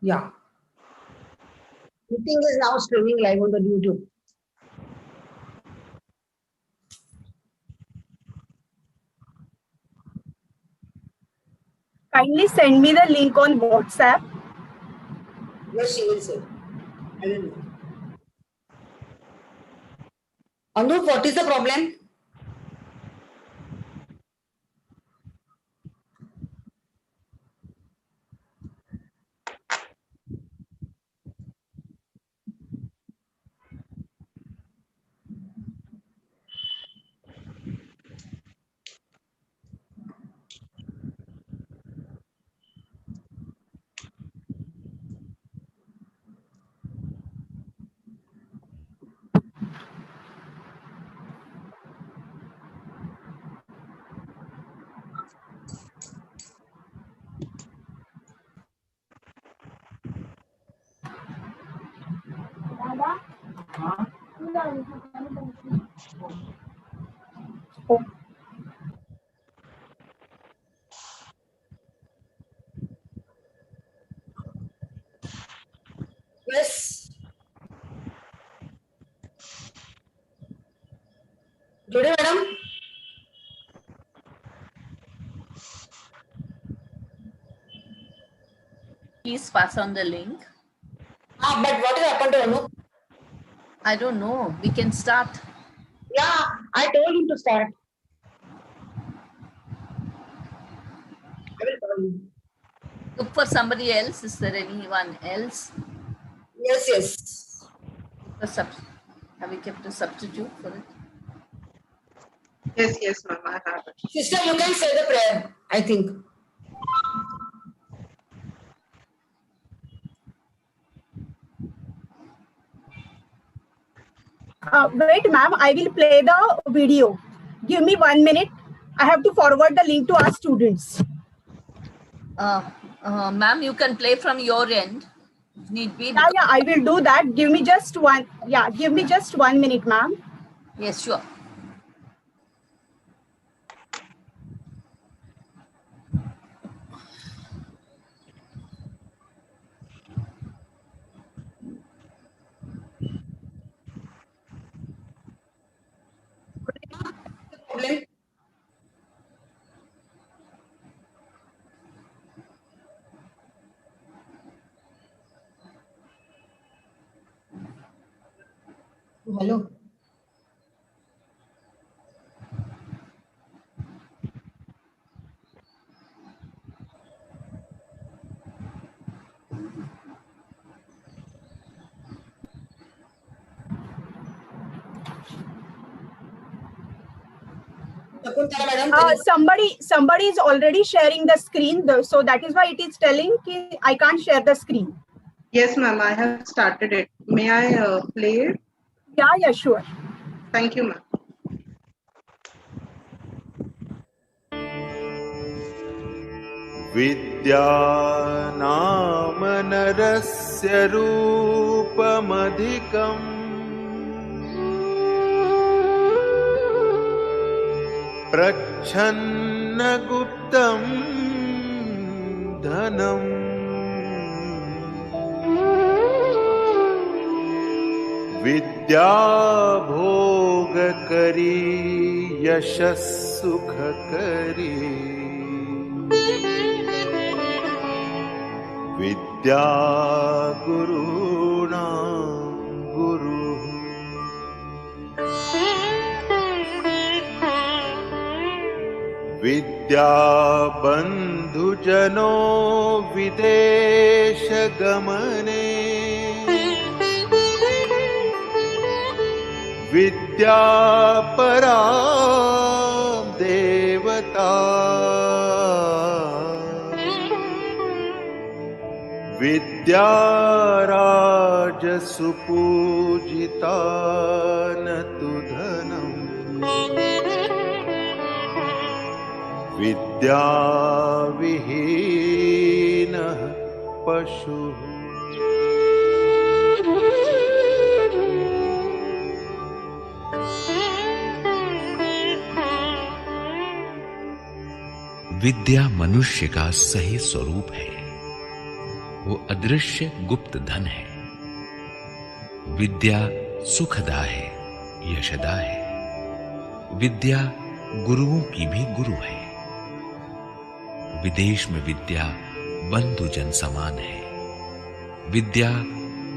Yeah. Meeting is now streaming live on the YouTube. Kindly send me the link on WhatsApp. Yes, she will say. I will know. Anup, what is the problem? Oh. Yes. Today, madam? Please pass on the link. But what will happen to Anup? I don't know. We can start. Yeah, I told him to start. I will call him. Look for somebody else. Is there anyone else? Yes, yes. Have we kept a substitute for it? Yes, ma'am, I have it. Sister, you can say the prayer, I think. Wait, ma'am, I will play the video. Give me 1 minute. I have to forward the link to our students. Ma'am, you can play from your end. If need be. Yeah, I will do that. Give me just 1 minute, ma'am. Yes, sure. Problem? Hello. Somebody is already sharing the screen, so that is why it is telling ki I can't share the screen. Yes, ma'am, I have started it. May I play it? Yeah, sure. Thank you, ma'am. विद्या नाम नरस्य रूपमधिकम् प्रच्छन्न गुप्तं धनम् विद्या भोगकरी यशः सुखकरी विद्या गुरुणां गुरुः विद्या बन्धुजनो विदेशगमने विद्या परा देवता विद्या राजसुपूजिता न तु धनम् विद्या विहीनः पशुः विद्या मनुष्य का सही स्वरूप है। वो अदृश्य गुप्त धन है। विद्या सुखदा है, यशदा है। विद्या गुरुओं की भी गुरु है। विदेश में विद्या बंधु जन समान है। विद्या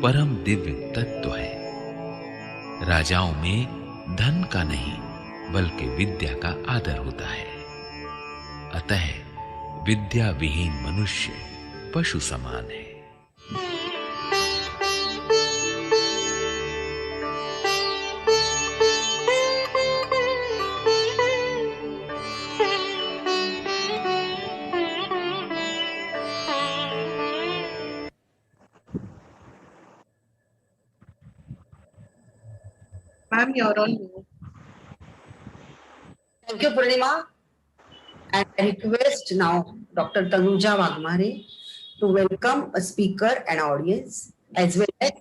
परम दिव्य तत्व है। राजाओं में धन का नहीं बल्कि विद्या का आदर होता है। अतः विद्या विहीन मनुष्य पशु समान है। Ma'am, you're on mute. Thank you, Purnima. And I request now Dr. Tanuja Wagmare to welcome a speaker and audience, as well as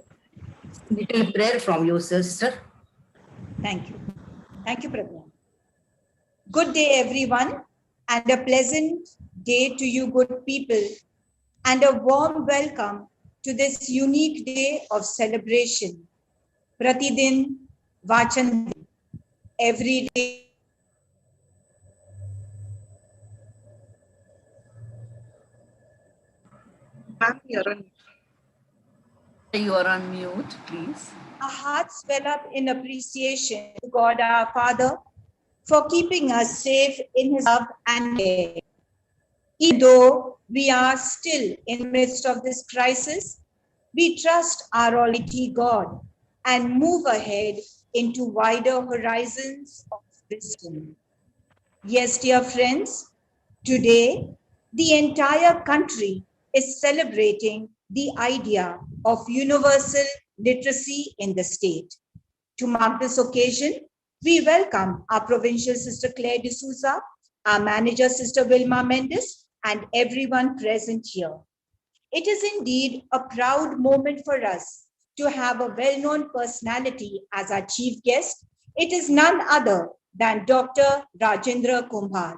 little prayer from you, sister. Thank you. Thank you, Prabhu. Good day, everyone, and a pleasant day to you, good people, and a warm welcome to this unique day of celebration. Pratidin Vachan, every day. Ma'am, you're on mute. You are on mute, please. Our hearts swell up in appreciation to God our Father for keeping us safe in His love and care. Even though we are still in the midst of this crisis, we trust our Almighty God and move ahead into wider horizons of wisdom. Yes, dear friends, today the entire country is celebrating the idea of universal literacy in the state. To mark this occasion, we welcome our provincial sister Claire D'Souza, our manager sister Wilma Mendes, and everyone present here. It is indeed a proud moment for us to have a well-known personality as our chief guest. It is none other than Dr. Rajendra Kumbhar,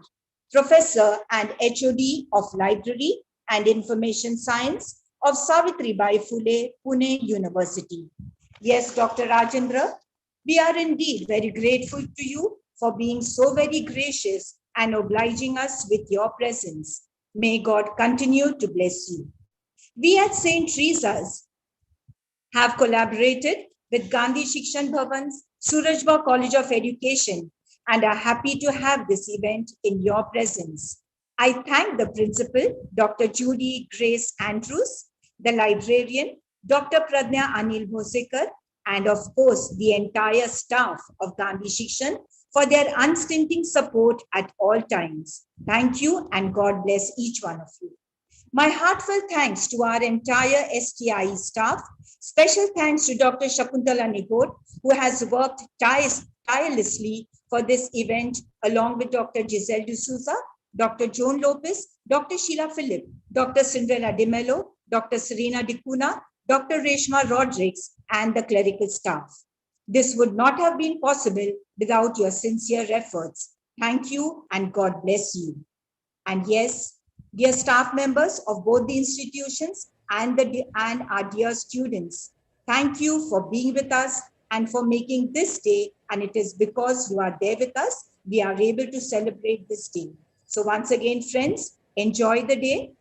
Professor and HOD of Library and Information Science of Savitribai Phule, Pune University. Yes, Dr. Rajendra, we are indeed very grateful to you for being so very gracious and obliging us with your presence. May God continue to bless you. We at St. Teresa's have collaborated with Gandhi Shikshan Bhavan's Surajba College of Education and are happy to have this event in your presence. I thank the principal, Dr. Judy Grace Andrews, the librarian, Dr. Pradnya Anil Bhosekar, and of course, the entire staff of Gandhi Shikshan for their unstinting support at all times. Thank you and God bless each one of you. My heartfelt thanks to our entire STIE staff. Special thanks to Dr. Shakuntala Nigod, who has worked tirelessly for this event, along with Dr. Giselle D'Souza, Dr. Joan Lopez, Dr. Sheila Philip, Dr. Cinderella De Mello, Dr. Serena Dicuna, Dr. Reshma Rodriguez, and the clerical staff. This would not have been possible without your sincere efforts. Thank you and God bless you. And yes, dear staff members of both the institutions and our dear students, thank you for being with us and for making this day. And it is because you are there with us, we are able to celebrate this day. So once again, friends, enjoy the day,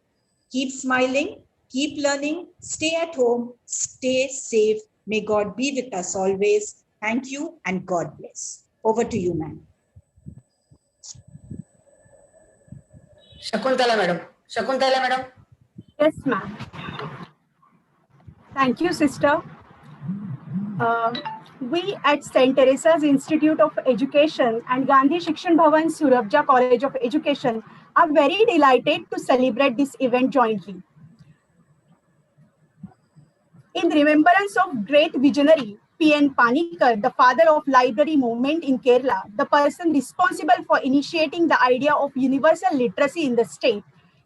keep smiling, keep learning, stay at home, stay safe. May God be with us always. Thank you and God bless. Over to you, ma'am. Shakuntala madam. Shakuntala madam. Yes, ma'am. Thank you, sister. We at St. Teresa's Institute of Education and Gandhi Shikshan Bhavan Surabja College of Education are very delighted to celebrate this event jointly. In remembrance of great visionary P.N. Panikkar, the father of library movement in Kerala, the person responsible for initiating the idea of universal literacy in the state,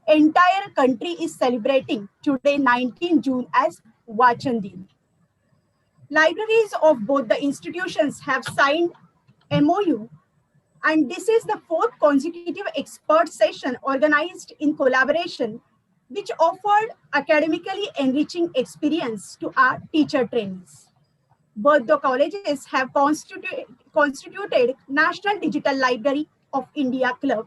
entire country is celebrating today, 19 June, as Vachan Din. Libraries of both the institutions have signed MOU, and this is the fourth consecutive expert session organized in collaboration which offered academically enriching experience to our teacher trainees. Both the colleges have constituted National Digital Library of India Club.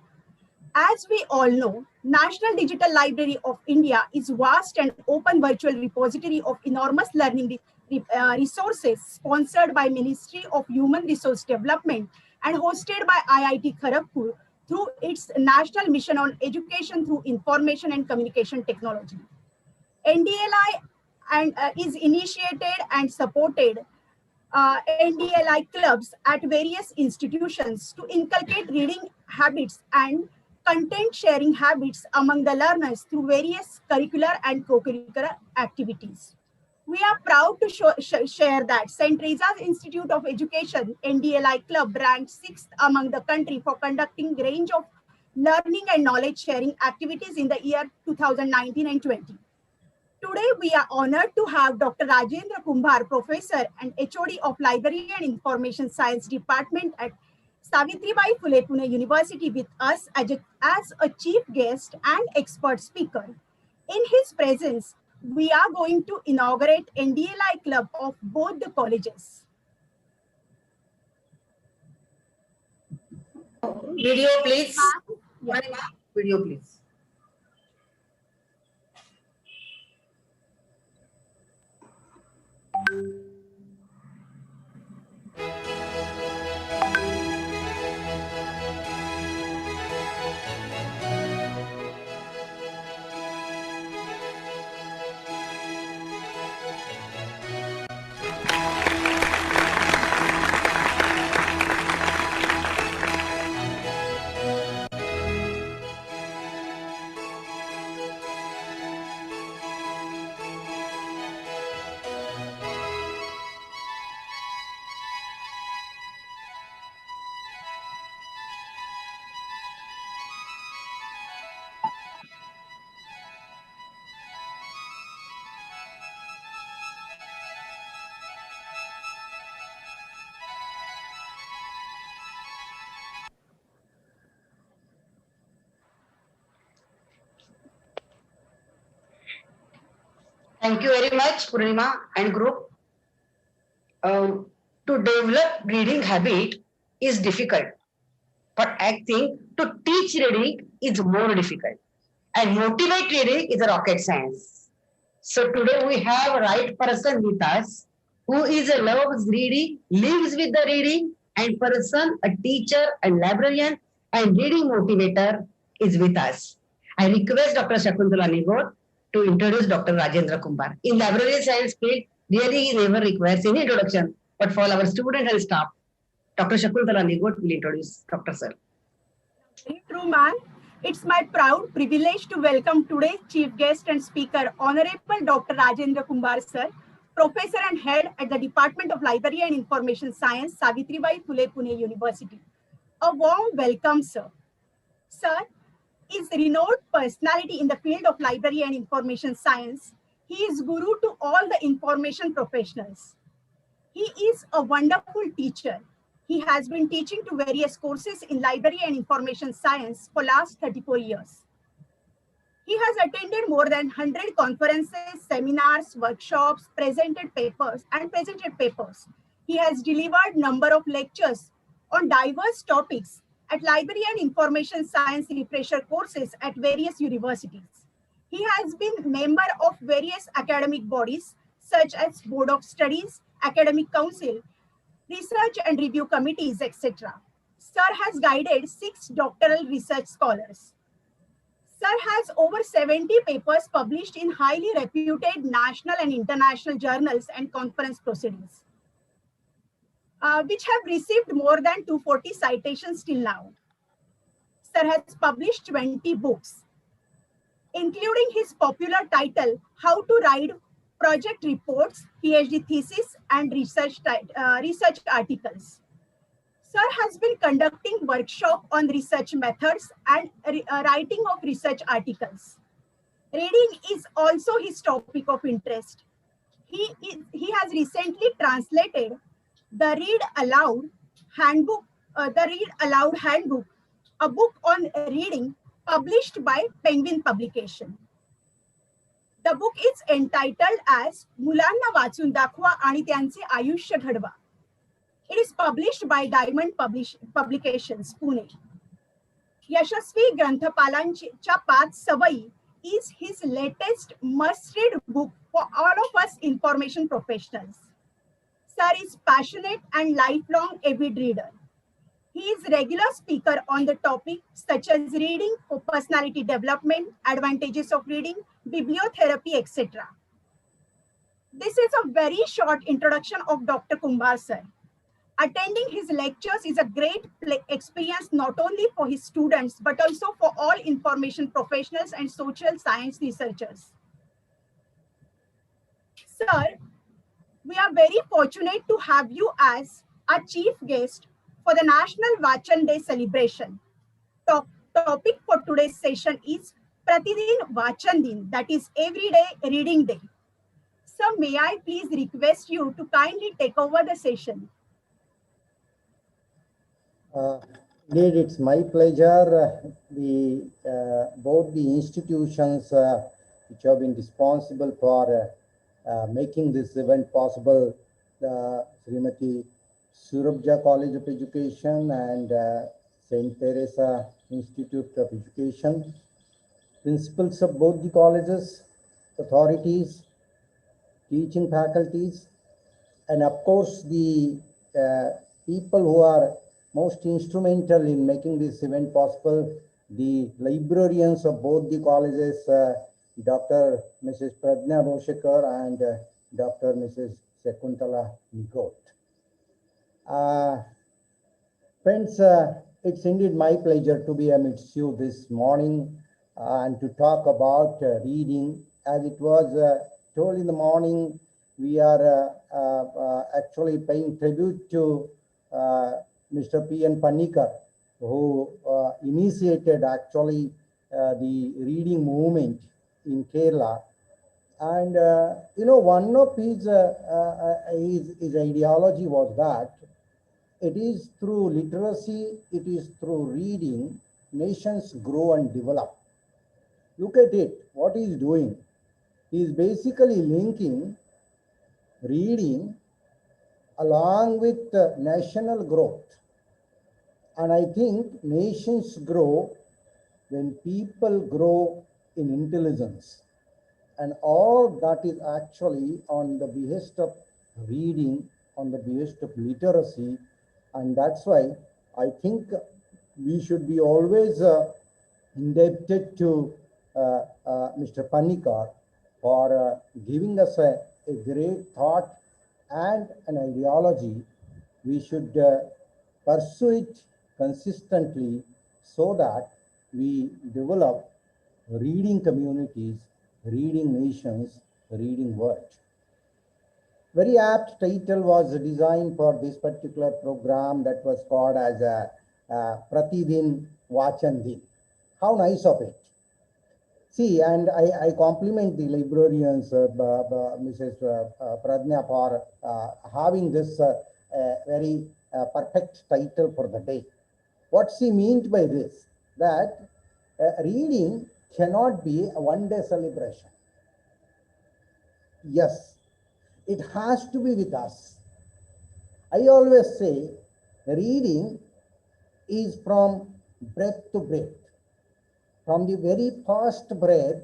As we all know, National Digital Library of India is vast and open virtual repository of enormous learning resources sponsored by Ministry of Human Resource Development and hosted by IIT Kharagpur through its National Mission on Education through Information and Communication Technology. NDLI is initiated and supported NDLI clubs at various institutions to inculcate reading habits and content sharing habits among the learners through various curricular and co-curricular activities. We are proud to share that St. Teresa's Institute of Education NDLI Club ranked 6th among the country for conducting range of learning and knowledge sharing activities in the year 2019 and 20. Today, we are honored to have Dr. Rajendra Kumbhar, Professor and HOD of Library and Information Science Department at Savitribai Phule Pune University with us as a chief guest and expert speaker. In his presence, we are going to inaugurate NDLI Club of both the colleges. Video, please. Yeah. Video, please. Thank you very much, Purnima and group. To develop reading habit is difficult, but I think to teach reading is more difficult. And motivate reading is a rocket science. So today we have a right person with us who is a loves reading, lives with the reading, and person, a teacher, a librarian, and reading motivator is with us. I request Dr. Shakuntala Nigod to introduce Dr. Rajendra Kumbhar. In library science field, really he never requires any introduction, but for our student and staff, Dr. Shakuntala Nigod will introduce Dr. Sir. Very true, ma'am. It's my proud privilege to welcome today's chief guest and speaker, Honorable Dr. Rajendra Kumbhar, sir, Professor and Head at the Department of Library and Information Science, Savitribai Phule Pune University. A warm welcome, sir. Sir is a renowned personality in the field of library and information science. He is guru to all the information professionals. He is a wonderful teacher. He has been teaching to various courses in library and information science for last 34 years. He has attended more than 100 conferences, seminars, workshops, presented papers. He has delivered number of lectures on diverse topics at library and information science refresher courses at various universities. He has been member of various academic bodies such as Board of Studies, Academic Council, Research and Review Committees, etc. Sir has guided 6 doctoral research scholars. Sir has over 70 papers published in highly reputed national and international journals and conference proceedings, which have received more than 240 citations till now. Sir has published 20 books, including his popular title, How to Write Project Reports, PhD Thesis, and research articles. Sir has been conducting workshop on research methods and writing of research articles. Reading is also his topic of interest. He has recently translated the Read Aloud Handbook, a book on reading published by Penguin Publication. The book is entitled as मुलांना वाचून दाखवा आणि त्यांचे आयुष्य घडवा. It is published by Diamond Publications, Pune. यशस्वी ग्रंथपालांच्या 5 सवयी is his latest must-read book for all of us information professionals. Sir is passionate and lifelong avid reader. He is regular speaker on the topic such as reading for personality development, advantages of reading, bibliotherapy, etc. This is a very short introduction of Dr. Kumbhar sir. Attending his lectures is a great experience not only for his students but also for all information professionals and social science researchers. Sir, we are very fortunate to have you as our chief guest for the National Vachan Day celebration. Topic for today's session is Pratidin Vachan Din, that is Everyday Reading Day. Sir, may I please request you to kindly take over the session? Indeed, it's my pleasure. Both the institutions which have been responsible for making this event possible, Srimati Surabja College of Education and St. Teresa Institute of Education, principals of both the colleges, authorities, teaching faculties, and of course the people who are most instrumental in making this event possible, the librarians of both the colleges, Dr. Mrs. Pradnya Boshekar and Dr. Mrs. Sekuntala Nigot. Friends, it's indeed my pleasure to be amidst you this morning and to talk about reading. As it was told in the morning, we are actually paying tribute to Mr. P.N. Panikar, who initiated actually the reading movement in Kerala. And, one of his ideology was that it is through literacy, it is through reading, nations grow and develop. Look at it, what he is doing. He is basically linking reading along with national growth. And I think nations grow when people grow in intelligence. And all that is actually on the behest of reading, on the behest of literacy. And that's why I think we should be always indebted to Mr. Panikar for giving us a great thought and an ideology. We should pursue it consistently so that we develop reading communities, reading nations, reading world. Very apt title was designed for this particular program that was called as Pratidin Vachan Din. How nice of it. See, and I compliment the librarians, Mrs. Pradnya, for having this very perfect title for the day. What she meant by this, that reading cannot be a one-day celebration. Yes, it has to be with us. I always say reading is from breath to breath. From the very first breath,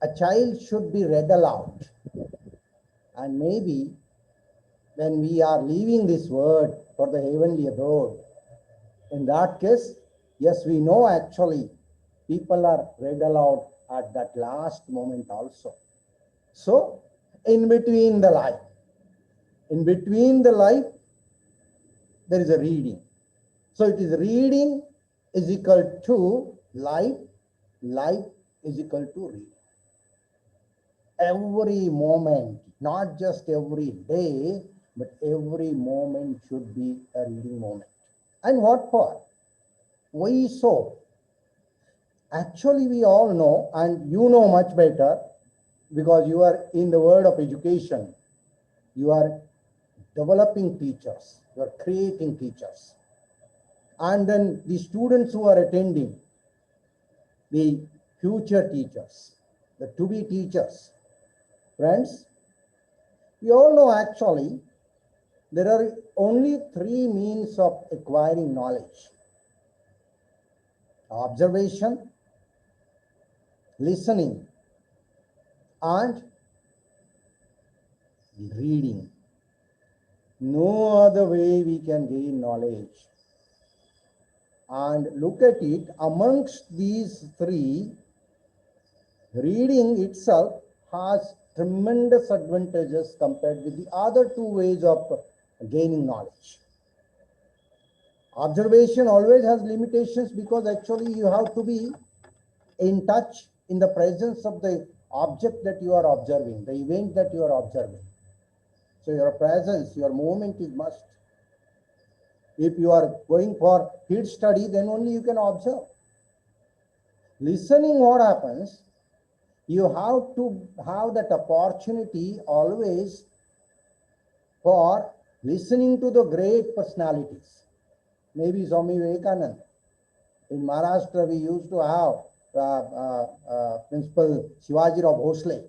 a child should be read aloud. And maybe when we are leaving this world for the heavenly abode, in that case, yes, we know actually people are read aloud at that last moment also. So, in between the life, there is a reading. So it is reading is equal to life, life is equal to reading. Every moment, not just every day, but every moment should be a reading moment. And what for? Why so? Actually, we all know, and you know much better, because you are in the world of education. You are developing teachers, you are creating teachers. And then the students who are attending, the future teachers. the to-be teachers. Friends, you all know actually there are only three means of acquiring knowledge: observation, listening, and reading. No other way we can gain knowledge. And look at it, amongst these three, reading itself has tremendous advantages compared with the other two ways of gaining knowledge. Observation always has limitations because actually you have to be in touch in the presence of the object that you are observing, the event that you are observing. So your presence, your movement is must. If you are going for field study, then only you can observe. Listening, what happens? You have to have that opportunity always for listening to the great personalities. Maybe Swami Vivekananda. In Maharashtra, we used to have Principal Shivaji Rao Bhosle.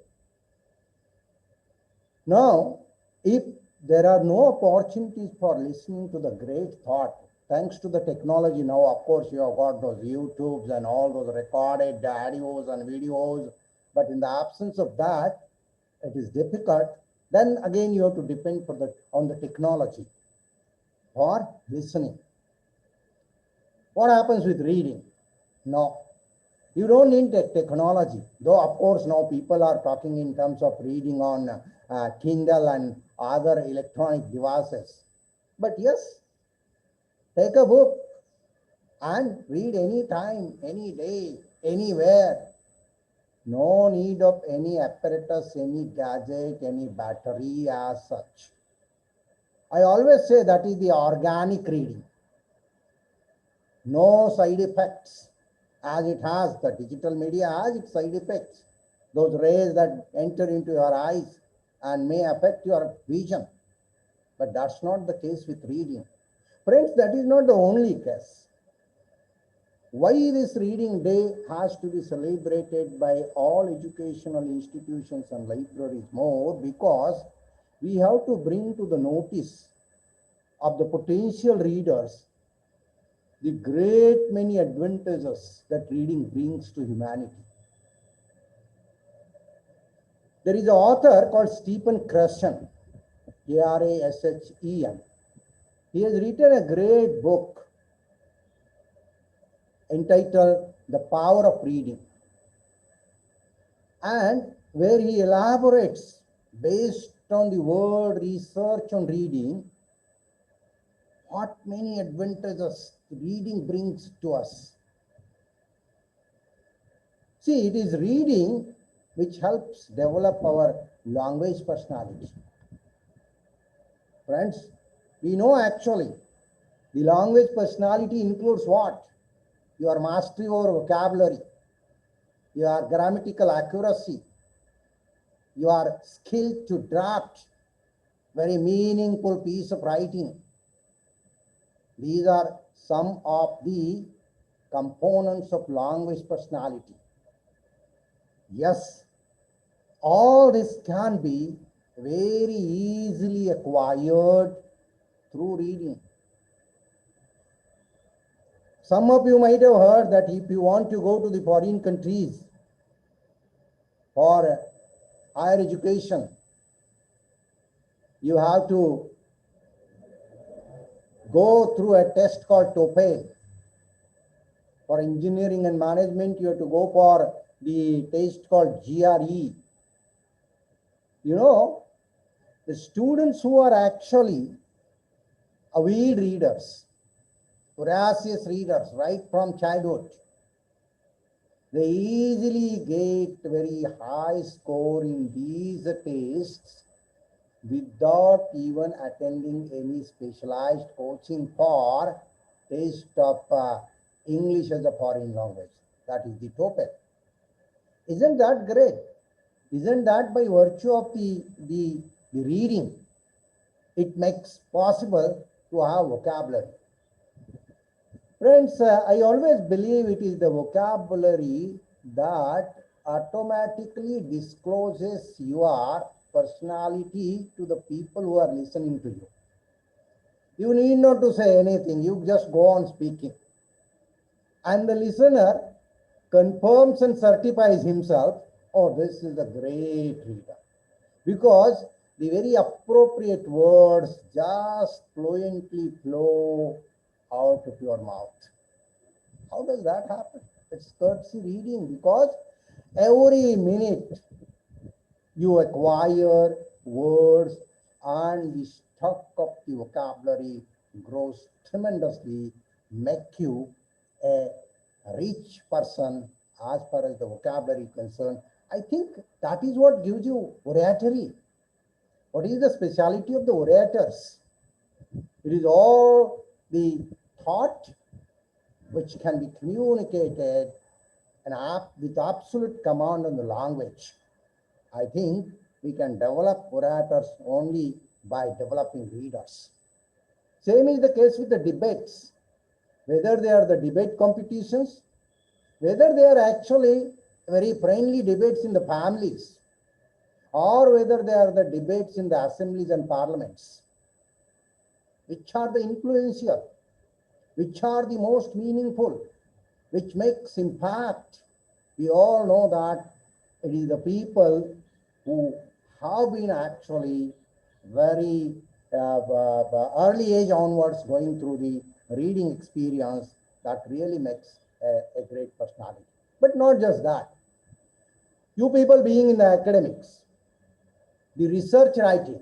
Now, if there are no opportunities for listening to the great thought, thanks to the technology now, of course, you have got those YouTubes and all those recorded audios and videos, but in the absence of that, it is difficult. Then again, you have to depend on the technology for listening. What happens with reading? No, you don't need the technology. Though, of course, now people are talking in terms of reading on Kindle and other electronic devices. But yes, take a book and read any time, any day, anywhere. No need of any apparatus, any gadget, any battery as such. I always say that is the organic reading. No side effects, as it has, the digital media has its side effects. Those rays that enter into your eyes and may affect your vision. But that's not the case with reading. Friends, that is not the only case. Why this reading day has to be celebrated by all educational institutions and libraries more? Because we have to bring to the notice of the potential readers the great many advantages that reading brings to humanity. There is an author called Stephen Krashen, Krashen. He has written a great book entitled The Power of Reading, and where he elaborates based on the world research on reading what many advantages reading brings to us. See, it is reading which helps develop our language personality. Friends, we know actually the language personality includes what? Your mastery over vocabulary, your grammatical accuracy, your skill to draft very meaningful piece of writing. These are some of the components of language personality. Yes, all this can be very easily acquired through reading. Some of you might have heard that if you want to go to the foreign countries for higher education, you have to go through a test called TOEFL. For engineering and management, you have to go for the test called GRE. You know, the students who are actually avid readers, voracious readers right from childhood, they easily get very high score in these tests without even attending any specialized coaching for test of English as a foreign language. That is the TOEFL. Isn't that great? Isn't that by virtue of the reading, it makes possible to have vocabulary? Friends, I always believe it is the vocabulary that automatically discloses your personality to the people who are listening to you. You need not to say anything, you just go on speaking. And the listener confirms and certifies himself, oh, this is a great reader. Because the very appropriate words just fluently flow out of your mouth. How does that happen? It's courtesy reading, because every minute you acquire words and the stock of the vocabulary grows tremendously, make you a rich person as far as the vocabulary is concerned. I think that is what gives you oratory. What is the speciality of the orators? It is all the thought which can be communicated and with absolute command on the language. I think we can develop orators only by developing readers. Same is the case with the debates. Whether they are the debate competitions, whether they are actually very friendly debates in the families, or whether they are the debates in the assemblies and parliaments. Which are the influential? Which are the most meaningful? Which makes impact? We all know that it is the people who have been actually very early age onwards going through the reading experience that really makes a great personality. But not just that. You people being in the academics, the research writing,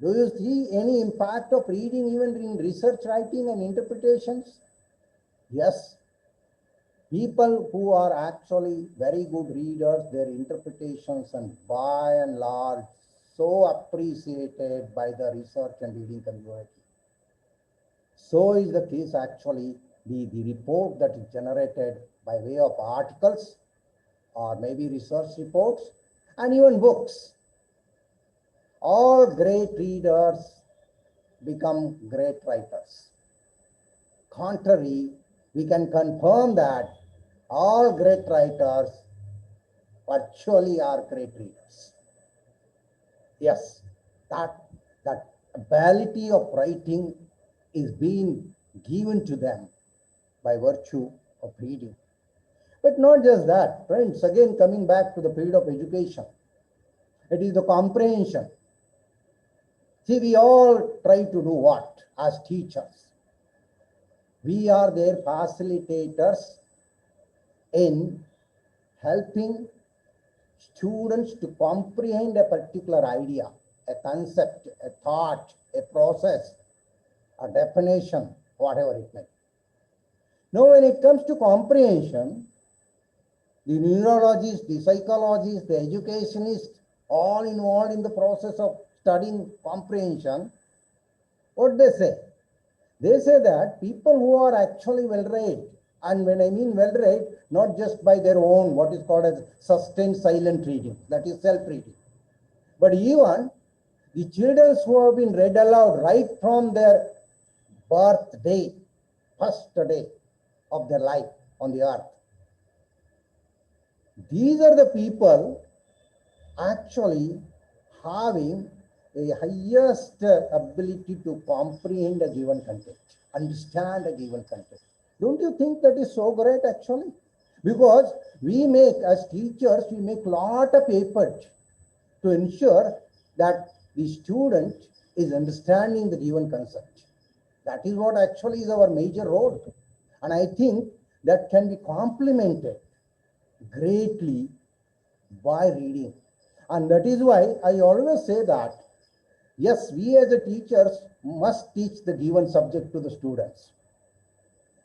do you see any impact of reading even in research writing and interpretations? Yes. People who are actually very good readers, their interpretations and by and large so appreciated by the research and reading community. So is the case actually, the report that is generated by way of articles or maybe research reports and even books. All great readers become great writers. Contrary, we can confirm that all great writers virtually are great readers. Yes, that ability of writing is being given to them by virtue of reading. But not just that, friends, again coming back to the period of education, it is the comprehension. See, we all try to do what as teachers? We are their facilitators in helping students to comprehend a particular idea, a concept, a thought, a process, a definition, whatever it may be. Now, when it comes to comprehension, the neurologists, the psychologists, the educationists, all involved in the process of studying comprehension, what they say? They say that people who are actually well-read, and when I mean well-read, not just by their own, what is called as sustained silent reading, that is self-reading, but even the children who have been read aloud right from their birthday, first day of their life on the earth. These are the people actually having a highest ability to comprehend a given content, understand a given content. Don't you think that is so great actually? Because we make, as teachers, we make a lot of effort to ensure that the student is understanding the given concept. That is what actually is our major role. And I think that can be complemented greatly by reading. And that is why I always say that, yes, we as a teachers must teach the given subject to the students.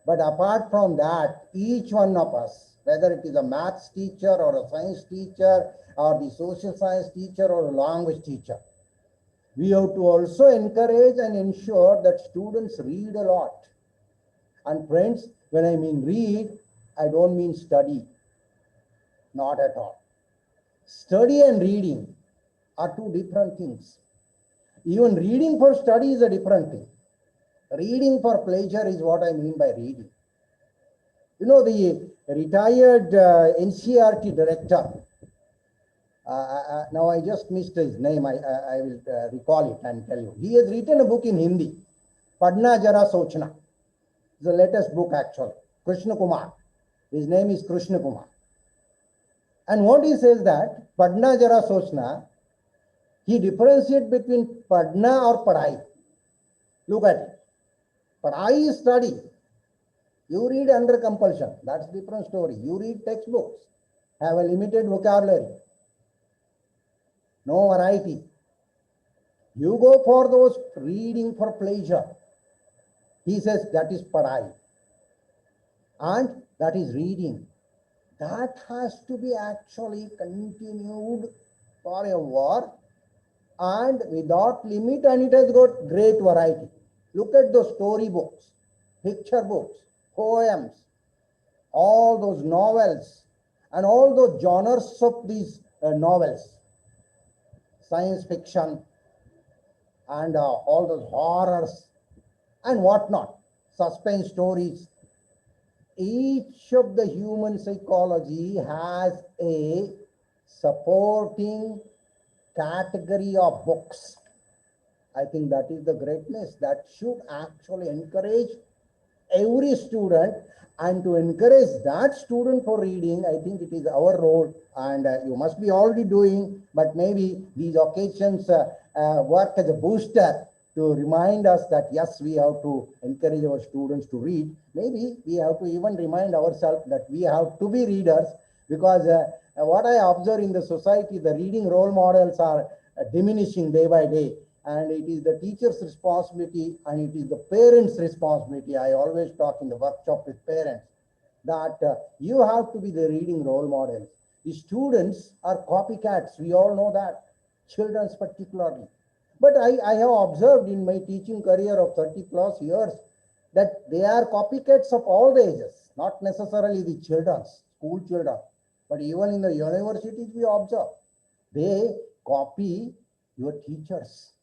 But apart from that, each one of us, whether it is a maths teacher or a science teacher or the social science teacher or a language teacher, we have to also encourage and ensure that students read a lot. And friends, when I mean read, I don't mean study. Not at all. Study and reading are two different things. Even reading for study is a different thing. Reading for pleasure is what I mean by reading. You know, the retired NCRT director. Now I just missed his name. I will recall it and tell you. He has written a book in Hindi, Padna Jara Sochna. It's the latest book actually. Krishna Kumar. His name is Krishna Kumar. And what he says that Padna Jara Sochna, he differentiates between Padna or Padhai. Look at it. Padhai is study. You read under compulsion. That's a different story. You read textbooks. Have a limited vocabulary. No variety. You go for those reading for pleasure. He says that is Padhai. And that is reading. That has to be actually continued for a war and without limit, and it has got great variety. Look at those story books, picture books, poems, all those novels, and all those genres of these novels, science fiction, and all those horrors, and whatnot, suspense stories. Each of the human psychology has a supporting category of books. I think that is the greatness that should actually encourage every student, and to encourage that student for reading, I think it is our role, and you must be already doing, but maybe these occasions work as a booster to remind us that yes, we have to encourage our students to read. Maybe we have to even remind ourselves that we have to be readers, because what I observe in the society, the reading role models are diminishing day by day. And it is the teacher's responsibility and it is the parents' responsibility. I always talk in the workshop with parents that you have to be the reading role models. The students are copycats. We all know that, children particularly. But I have observed in my teaching career of 30 plus years that they are copycats of all the ages, not necessarily the children, school children, but even in the universities we observe. They copy your teachers.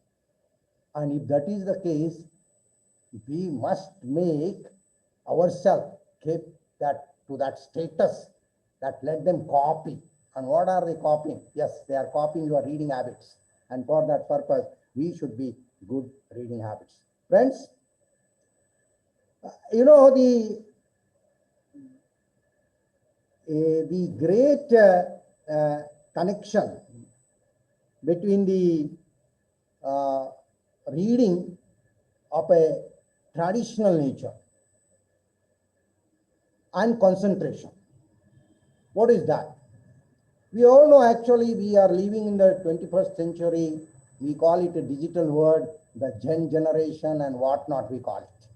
And if that is the case, we must make ourselves keep that to that status that let them copy. And what are they copying? Yes, they are copying your reading habits. And for that purpose, we should be good reading habits. Friends, you know, the great connection between the reading of a traditional nature and concentration. What is that? We all know actually we are living in the 21st century. We call it a digital world, the Gen generation and whatnot we call it.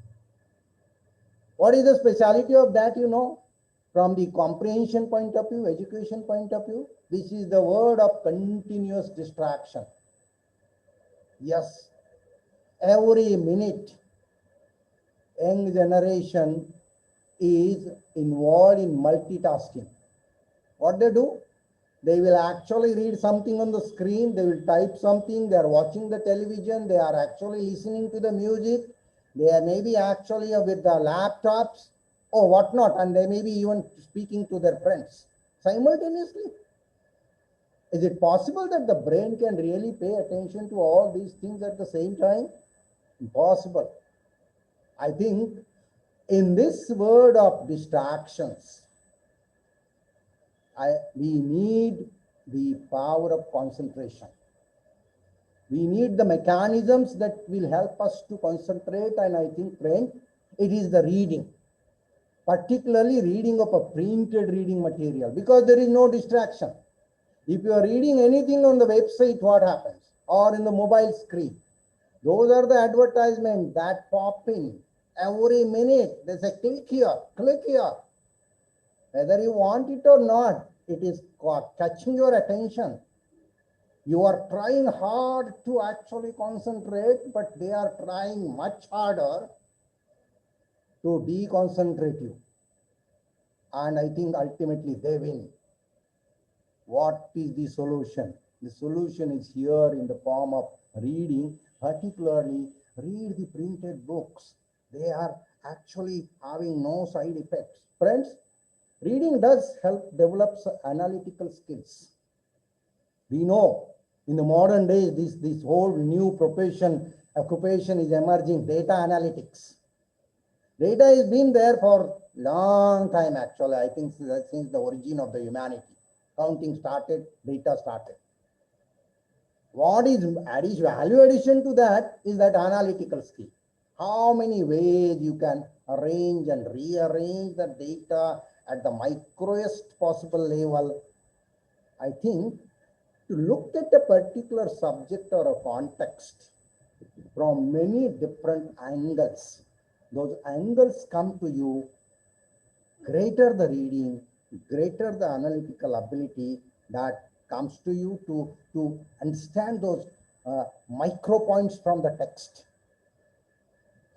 What is the speciality of that, you know? From the comprehension point of view, education point of view, this is the word of continuous distraction. Yes, every minute, young generation is involved in multitasking. What they do? They will actually read something on the screen, they will type something, they are watching the television, they are actually listening to the music, they are maybe actually with the laptops or whatnot, and they may be even speaking to their friends simultaneously. Is it possible that the brain can really pay attention to all these things at the same time? Impossible. I think in this world of distractions, we need the power of concentration. We need the mechanisms that will help us to concentrate, and I think, friend, it is the reading, particularly reading of a printed reading material, because there is no distraction. If you are reading anything on the website, what happens? Or in the mobile screen, those are the advertisements that pop in every minute. There's a click here, click here. Whether you want it or not, it is catching your attention. You are trying hard to actually concentrate, but they are trying much harder to deconcentrate you. And I think ultimately they win. What is the solution? The solution is here in the form of reading, particularly read the printed books. They are actually having no side effects. Friends, Reading does help develop analytical skills. We know in the modern days, this whole new occupation is emerging, data analytics. Data has been there for long time actually, I think since the origin of the humanity. Counting started, data started. What is value addition to that is that analytical skill. How many ways you can arrange and rearrange the data at the microest possible level. I think to look at a particular subject or a context from many different angles, those angles come to you, greater the reading, greater the analytical ability that comes to you to understand those micro points from the text.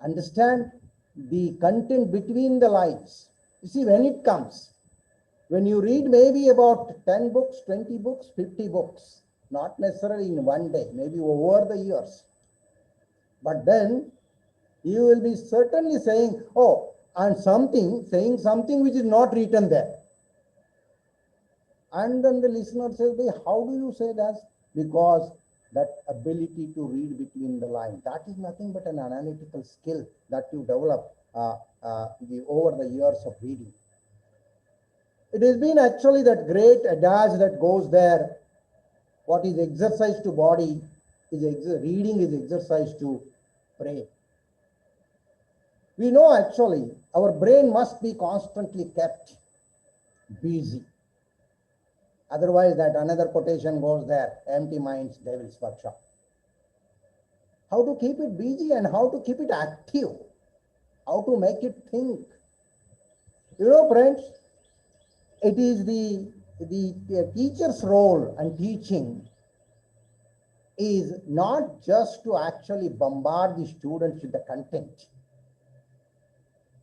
Understand the content between the lines. You see, when you read maybe about 10 books, 20 books, 50 books, not necessarily in one day, maybe over the years. But then you will be certainly saying, oh, and saying something which is not written there. And then the listener says, how do you say that? Because that ability to read between the lines, that is nothing but an analytical skill that you develop over the years of reading. It has been actually that great adage that goes there, what is exercise to body, reading is exercise to brain. We know actually our brain must be constantly kept busy. Otherwise, that another quotation goes there, empty minds, devil's workshop. How to keep it busy and how to keep it active, how to make it think. You know, friends, it is the teacher's role and teaching is not just to actually bombard the students with the content,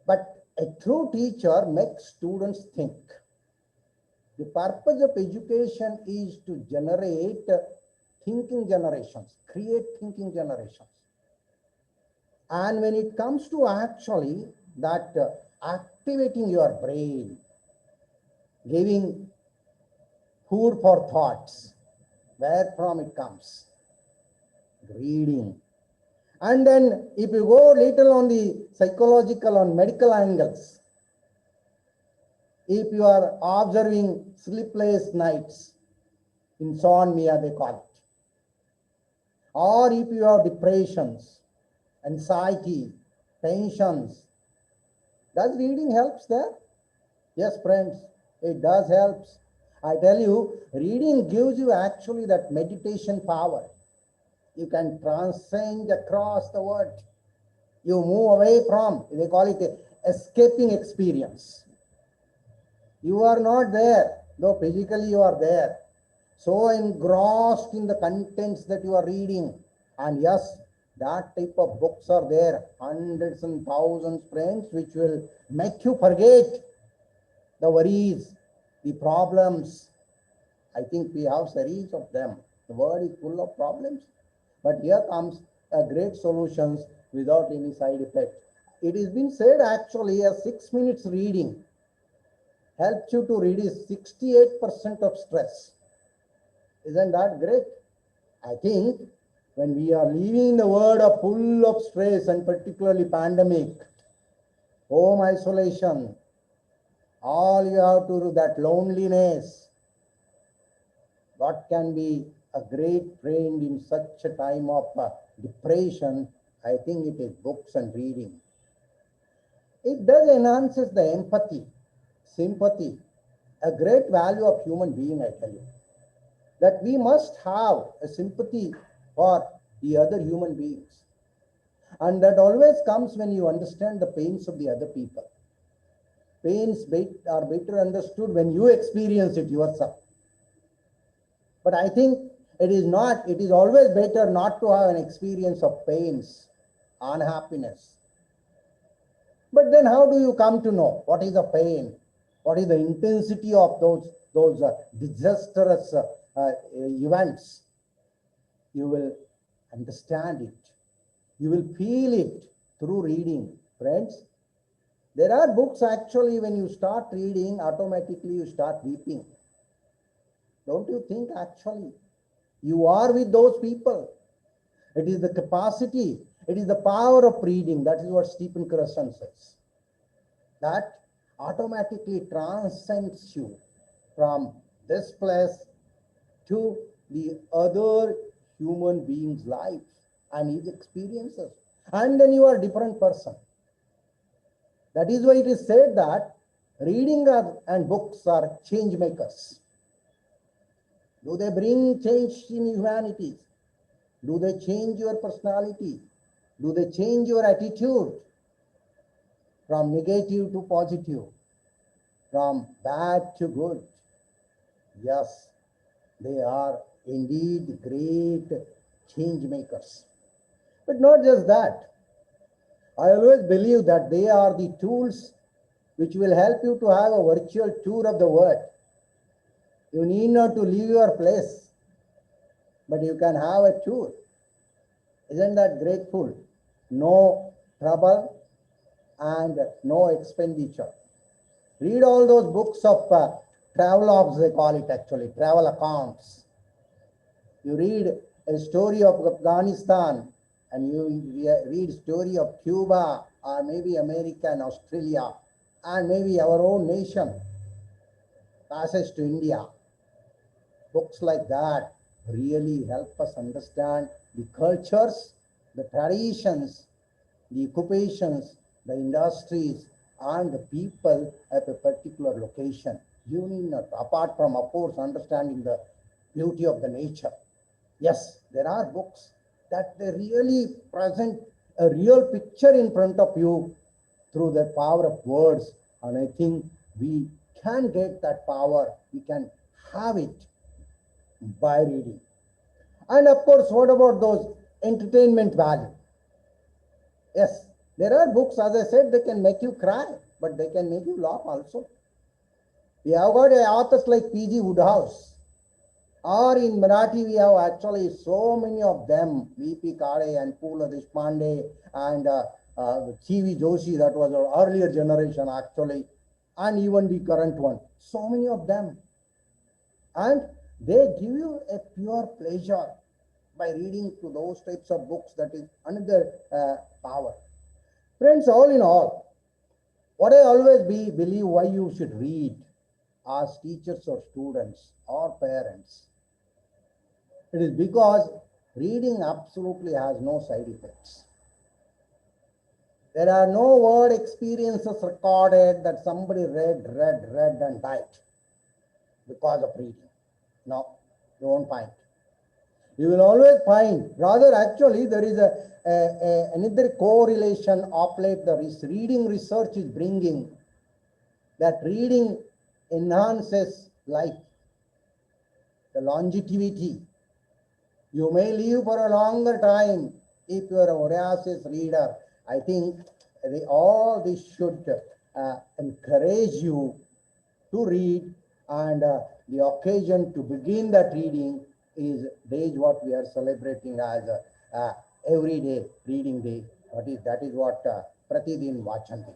but a true teacher makes students think. The purpose of education is to generate thinking generations, create thinking generations. And when it comes to actually that activating your brain, giving food for thoughts, where from it comes? Reading. And then if you go little on the psychological, on medical angles, if you are observing sleepless nights, insomnia they call it, or if you have depressions, anxiety, tensions, does reading helps there? Yes, friends, it does helps. I tell you, reading gives you actually that meditation power. You can transcend across the world. You move away from, they call it escaping experience. You are not there, though physically you are there. So engrossed in the contents that you are reading. And yes, that type of books are there, hundreds and thousands, friends, which will make you forget the worries, the problems. I think we have series of them. The world is full of problems. But here comes a great solutions without any side effect. It has been said actually a 6 minutes reading helps you to reduce 68% of stress. Isn't that great? I think when we are living in the world full of stress and particularly pandemic, home isolation, all you have to do, that loneliness, what can be a great friend in such a time of depression? I think it is books and reading. It does enhances the empathy, sympathy, a great value of human being, I tell you. That we must have a sympathy for the other human beings. And that always comes when you understand the pains of the other people. Pains are better understood when you experience it yourself. But I think it is always better not to have an experience of pains, unhappiness. But then how do you come to know what is the pain? What is the intensity of those disastrous events? You will understand it. You will feel it through reading. Friends, There are books actually, when you start reading, automatically you start weeping. Don't you think actually? You are with those people. It is the capacity, it is the power of reading. That is what Stephen Crossan says. That automatically transcends you from this place to the other human being's life and his experiences. And then you are a different person. That is why it is said that reading and books are change makers. Do they bring change in humanity? Do they change your personality? Do they change your attitude from negative to positive, from bad to good? Yes, they are indeed great change makers. But not just that. I always believe that they are the tools which will help you to have a virtual tour of the world. You need not to leave your place, but you can have a tour. Isn't that grateful? No trouble and no expenditure. Read all those books of travel ops, they call it actually, travel accounts. You read a story of Afghanistan and you read story of Cuba or maybe America and Australia and maybe our own nation, passage to India. Books like that really help us understand the cultures, the traditions, the occupations, the industries, and the people at a particular location. You need not, apart from, of course, understanding the beauty of the nature. Yes, there are books that they really present a real picture in front of you through the power of words. And I think we can get that power, we can have it by reading. And of course, what about those entertainment value? Yes, there are books, as I said, they can make you cry, but they can make you laugh also. We have got authors like P.G. Woodhouse, or in Marathi we have actually so many of them, V.P. Kade and Pula Deshpande and C.V. Joshi, that was our earlier generation actually, and even the current one. So many of them. And they give you a pure pleasure by reading to those types of books. That is another power. Friends, all in all, what I always believe why you should read as teachers or students or parents, it is because reading absolutely has no side effects. There are no word experiences recorded that somebody read and died because of reading. No, you won't find. You will always find, rather actually there is another correlation of late the reading research is bringing, that reading enhances life, the longevity. You may live for a longer time if you are a voracious reader. I think all this should encourage you to read, and the occasion to begin that reading is days what we are celebrating as everyday reading day. That is what Pratidin Vachanti.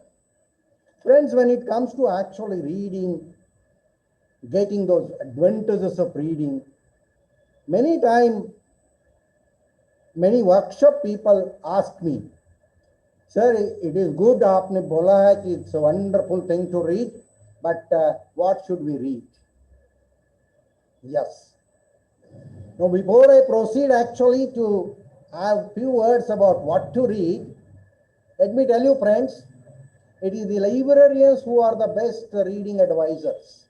Friends, when it comes to actually reading, getting those advantages of reading, many workshop people ask me, sir, it is good, aapne bola hai ki it's a wonderful thing to read, but what should we read? Yes. Now, before I proceed actually to have few words about what to read, let me tell you, friends, it is the librarians who are the best reading advisors.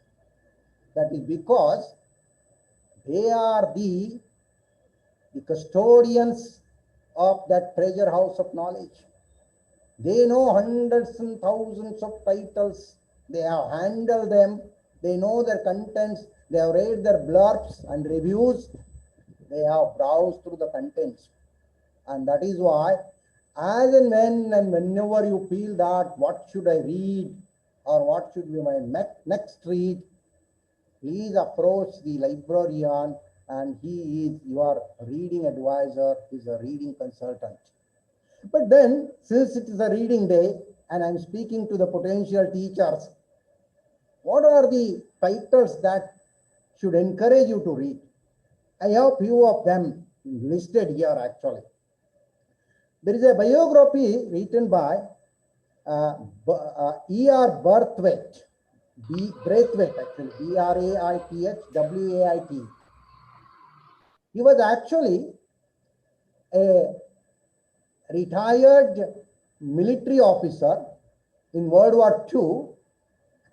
That is because they are the custodians of that treasure house of knowledge. They know hundreds and thousands of titles. They have handled them. They know their contents. They have read their blurbs and reviews. They have browsed through the contents. And that is why, as and when and whenever you feel that what should I read or what should be my next read, please approach the librarian, and he is your reading advisor, is a reading consultant. But then, since it is a reading day, and I'm speaking to the potential teachers, what are the titles that should encourage you to read? I have few of them listed here actually. There is a biography written by E.R. Braithwaite, Braithwaite actually, Braithwaite. He was actually a retired military officer in World War II,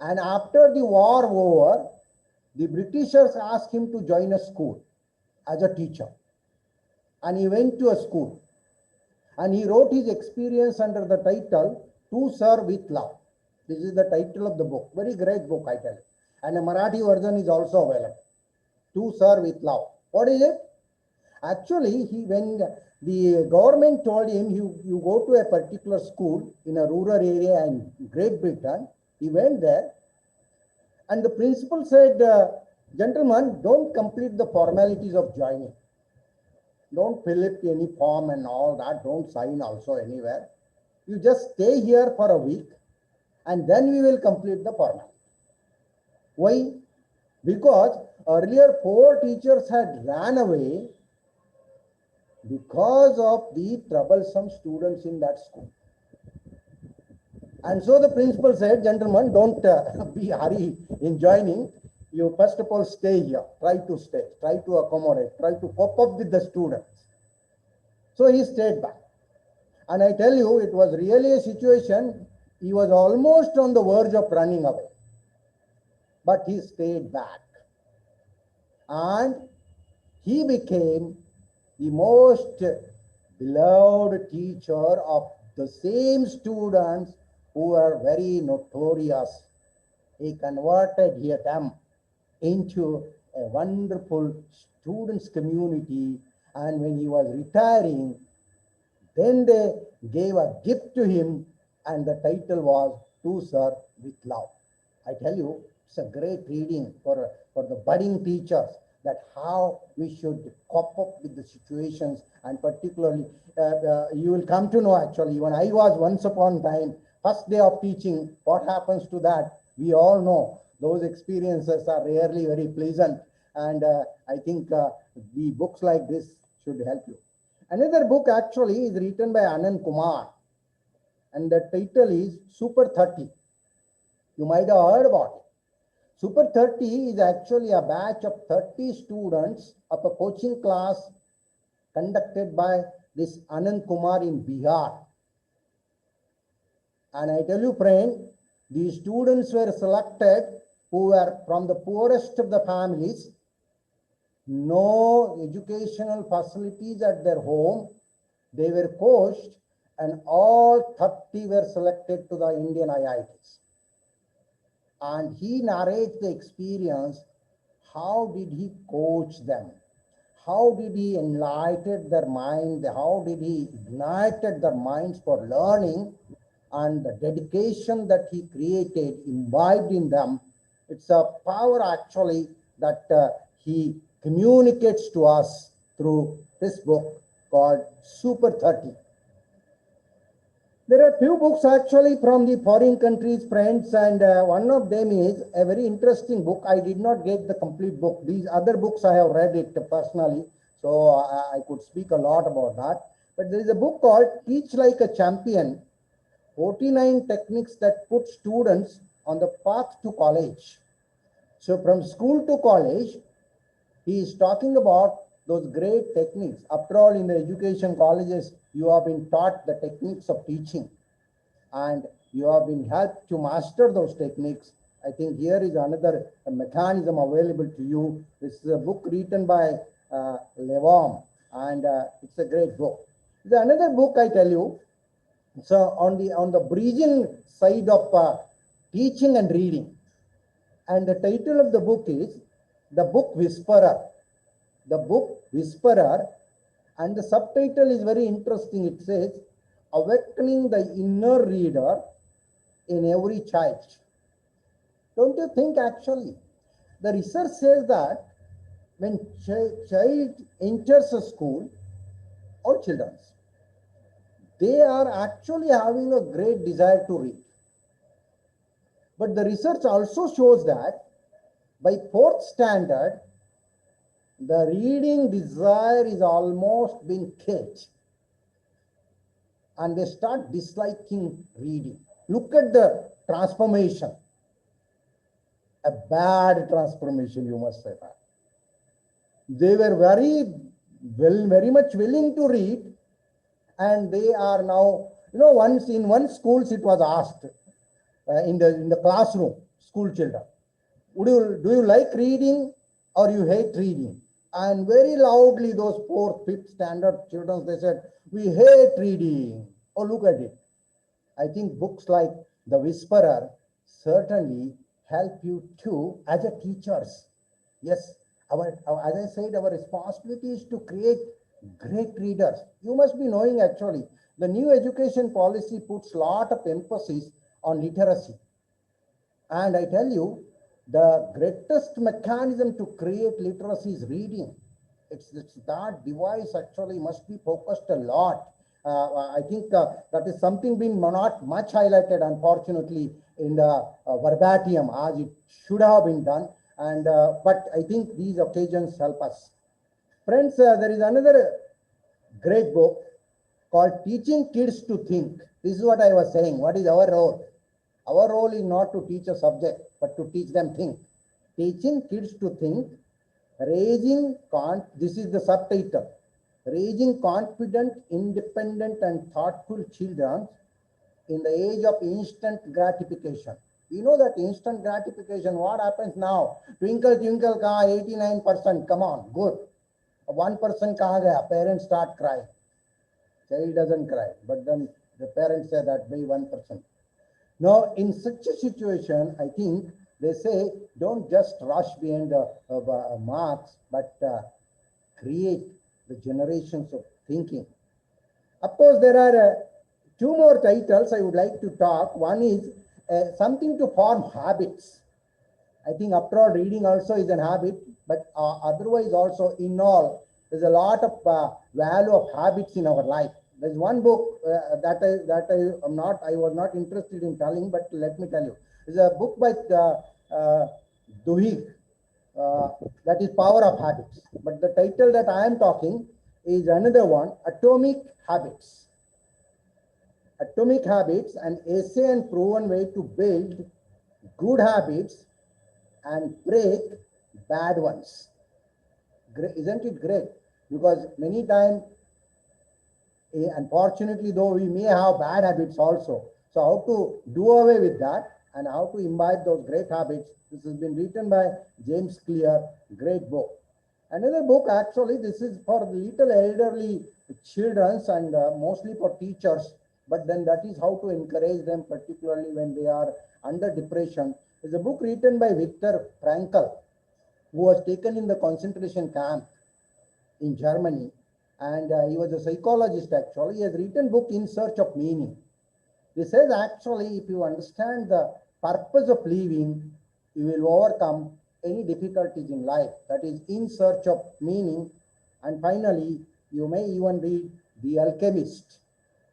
and after the war over, the Britishers asked him to join a school as a teacher, and he went to a school, and he wrote his experience under the title To Serve with Love. This is the title of the book. Very great book, I tell you. And a Marathi version is also available. To Serve with Love. What is it? Actually, when the government told him you go to a particular school in a rural area in Great Britain, he went there, and the principal said, gentlemen, don't complete the formalities of joining. Don't fill it any form and all that. Don't sign also anywhere. You just stay here for a week, and then we will complete the formality. Why? Because earlier 4 teachers had ran away because of the troublesome students in that school. And so the principal said, gentlemen, don't be hurry in joining. You first of all stay here, try to stay, try to accommodate, try to cope up with the students. So he stayed back. And I tell you, it was really a situation, he was almost on the verge of running away. But he stayed back. And he became the most beloved teacher of the same students who were very notorious. He converted them into a wonderful students community, and when he was retiring, then they gave a gift to him, and the title was To Serve with Love. I tell you, it's a great reading for the budding teachers, that how we should cope up with the situations, and particularly you will come to know actually, when I was once upon a time, first day of teaching, what happens to that, we all know. Those experiences are rarely very pleasant, and I think the books like this should help you. Another book actually is written by Anand Kumar, and the title is Super 30. You might have heard about it. Super 30 is actually a batch of 30 students of a coaching class conducted by this Anand Kumar in Bihar. And I tell you, friend, these students were selected who were from the poorest of the families, no educational facilities at their home. They were coached, and all 30 were selected to the Indian IITs. And he narrates the experience. How did he coach them? How did he enlighten their mind? How did he ignited their minds for learning? And the dedication that he created, imbibed in them, it's a power actually that he communicates to us through this book called Super 30. There are few books actually from the foreign countries, friends, and one of them is a very interesting book. I did not get the complete book. These other books I have read it personally, so I could speak a lot about that. But there is a book called Teach Like a Champion, 49 techniques that put students on the path to college. So from school to college, he is talking about those great techniques. After all, in the education colleges, you have been taught the techniques of teaching, and you have been helped to master those techniques. I think here is another mechanism available to you. This is a book written by Levom, and it's a great book. There's another book I tell you. So on the bridging side of teaching and reading, and the title of the book is The Book Whisperer. The Book Whisperer, and the subtitle is very interesting. It says, Awakening the Inner Reader in Every Child. Don't you think actually? The research says that when child enters a school, all children, they are actually having a great desire to read. But the research also shows that by fourth standard, the reading desire is almost being killed and they start disliking reading. Look at the transformation. A bad transformation, you must say that. They were very much willing to read, and they are now, once in one schools it was asked in the classroom, school children, do you like reading or you hate reading? And very loudly those fourth, fifth standard children, they said, we hate reading. Oh, look at it. I think books like The Whisperer certainly help you too as a teachers. Yes, as I said, our responsibility is to create great readers. You must be knowing actually, the new education policy puts a lot of emphasis on literacy. And I tell you, the greatest mechanism to create literacy is reading. It's that device actually must be focused a lot. I think that is something being not much highlighted, unfortunately, in the verbatim as it should have been done. And but I think these occasions help us. Friends, there is another great book called Teaching Kids to Think. This is what I was saying. What is our role? Our role is not to teach a subject, but to teach them think. Teaching kids to think, this is the subtitle, raising confident, independent and thoughtful children in the age of instant gratification. You know that instant gratification, what happens now? Twinkle, twinkle, 89%, come on, good. 1% kaha gaya, parents start crying. Child doesn't cry, but then the parents say that by 1%. Now, in such a situation, I think they say, don't just rush behind the marks, but create the generations of thinking. Of course, there are two more titles I would like to talk. One is something to form habits. I think after all, reading also is an habit, but otherwise also in all, there's a lot of value of habits in our life. There's one book that I was not interested in telling, but let me tell you. There's a book by Duhigg, that is Power of Habits. But the title that I am talking is another one, Atomic Habits. Atomic Habits, an essay and proven way to build good habits and break bad ones. Isn't it great? Because many times, unfortunately, though, we may have bad habits also. So how to do away with that and how to imbibe those great habits. This has been written by James Clear, great book. Another book, actually, this is for little elderly children and mostly for teachers. But then that is how to encourage them, particularly when they are under depression. It's a book written by Viktor Frankl, who was taken in the concentration camp in Germany. And he was a psychologist actually. He has written book In Search of Meaning. He says actually, if you understand the purpose of living, you will overcome any difficulties in life. That is In Search of Meaning. And finally, you may even read The Alchemist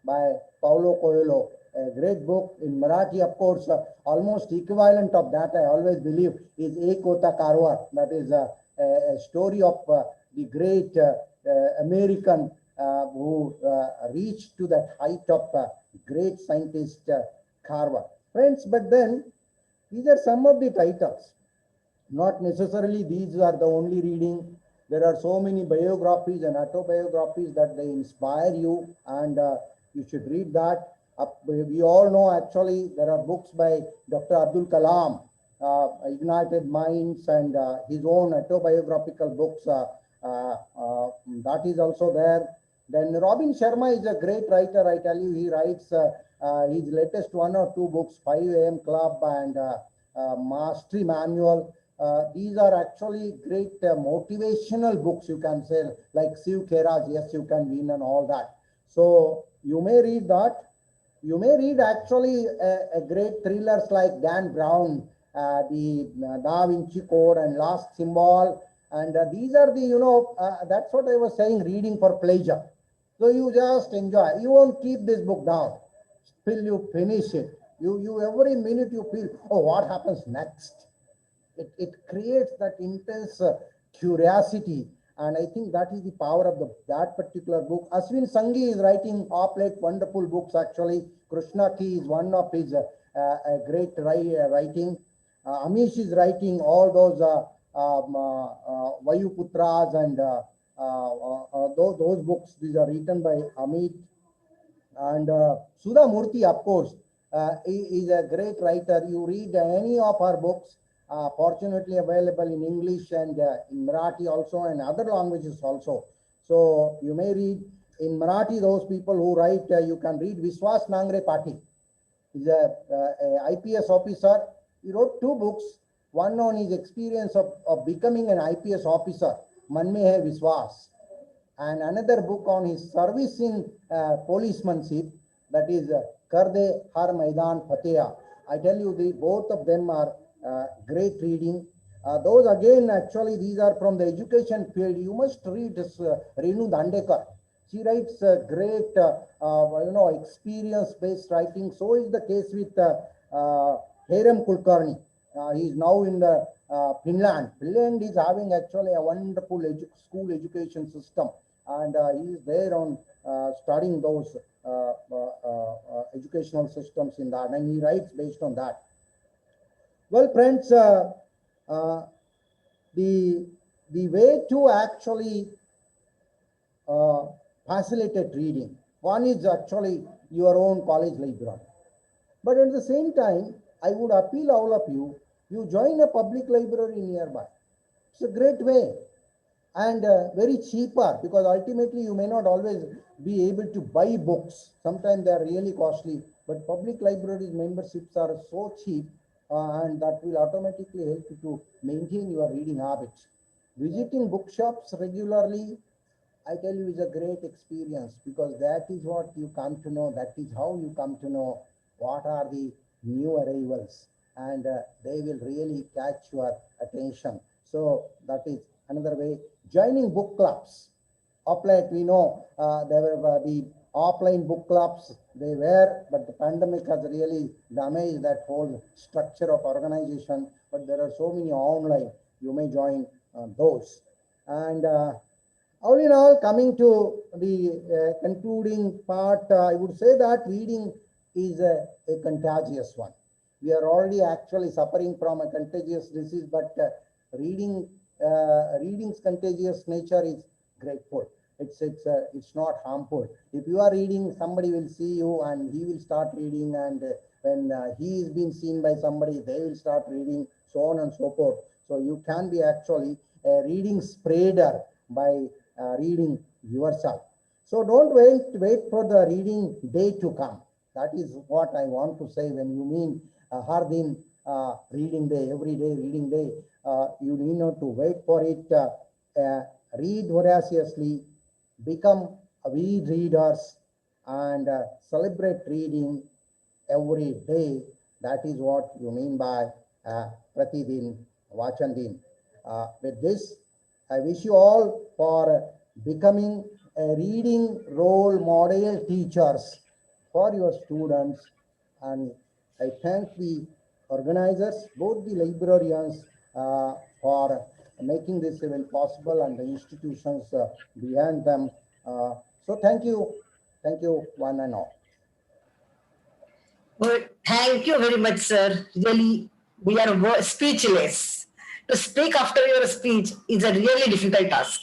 by Paulo Coelho, a great book in Marathi, of course. Almost equivalent of that, I always believe, is Ek Hota Karwar. That is a story of the great American who reached to that height of great scientist Carver. Friends, but then these are some of the titles. Not necessarily these are the only reading. There are so many biographies and autobiographies that they inspire you, and you should read that. We all know actually there are books by Dr. Abdul Kalam, Ignited Minds, and his own autobiographical books. That is also there. Then Robin Sharma is a great writer. I tell you, he writes his latest 1 or 2 books, 5 AM Club and Mastery Manual. These are actually great motivational books, you can say, like Shiv Khera's Yes You Can Win and all that. So you may read that. You may read actually a great thrillers like Dan Brown, the Da Vinci Code and Lost Symbol. And these are the, that's what I was saying, reading for pleasure. So you just enjoy. You won't keep this book down till you finish it. You every minute you feel, oh, what happens next? It creates that intense curiosity, and I think that is the power of that particular book. Aswin Sanghi is writing of late wonderful books. Actually, Krishna Ki is one of his great writing. Amish is writing all those Vayuputras and those books. These are written by Amit. And Sudha Murthy, of course, is a great writer. You read any of her books, fortunately available in English and in Marathi also, and other languages also. So you may read in Marathi, those people who write, you can read Vishwas Nangre Pati. He's a IPS officer. He wrote two books, one on his experience of becoming an IPS officer, Man Mein Hai Vishwas, and another book on his service in policemanship, that is Kar De Har Maidan Fateha. I tell you, both of them are great reading. Those again, actually, these are from the education field. You must read this Renu Dandekar. She writes great, experience-based writing. So is the case with Hiram Kulkarni. He is now in the Finland. Finland is having actually a wonderful school education system, and he is there on studying those educational systems in that, and he writes based on that. Well, friends, the way to actually facilitate reading, one is actually your own college library. But at the same time, I would appeal all of you, you join a public library nearby. It's a great way, and very cheaper, because ultimately you may not always be able to buy books. Sometimes they are really costly, but public libraries memberships are so cheap, and that will automatically help you to maintain your reading habits. Visiting bookshops regularly, I tell you, is a great experience, because that is what you come to know. That is how you come to know what are the new arrivals, and they will really catch your attention. So that is another way. Joining book clubs. Of late, we know there were the offline book clubs, they were, but the pandemic has really damaged that whole structure of organization. But there are so many online, you may join those. And all in all, coming to the concluding part, I would say that reading is a contagious one. We are already actually suffering from a contagious disease, but reading's contagious nature is grateful. It's not harmful. If you are reading, somebody will see you and he will start reading, and when he is being seen by somebody, they will start reading, so on and so forth. So you can be actually a reading spreader by reading yourself. So don't wait for the reading day to come. That is what I want to say. When you mean har din reading day, every day reading day, you need not to wait for it. Read voraciously, become avid readers, and celebrate reading every day. That is what you mean by Pratidin Vachandin. With this, I wish you all for becoming a reading role model teachers for your students, and I thank the organizers, both the librarians, for making this event possible, and the institutions behind them. So thank you one and all. Well, thank you very much, sir. Really, we are speechless. To speak after your speech is a really difficult task.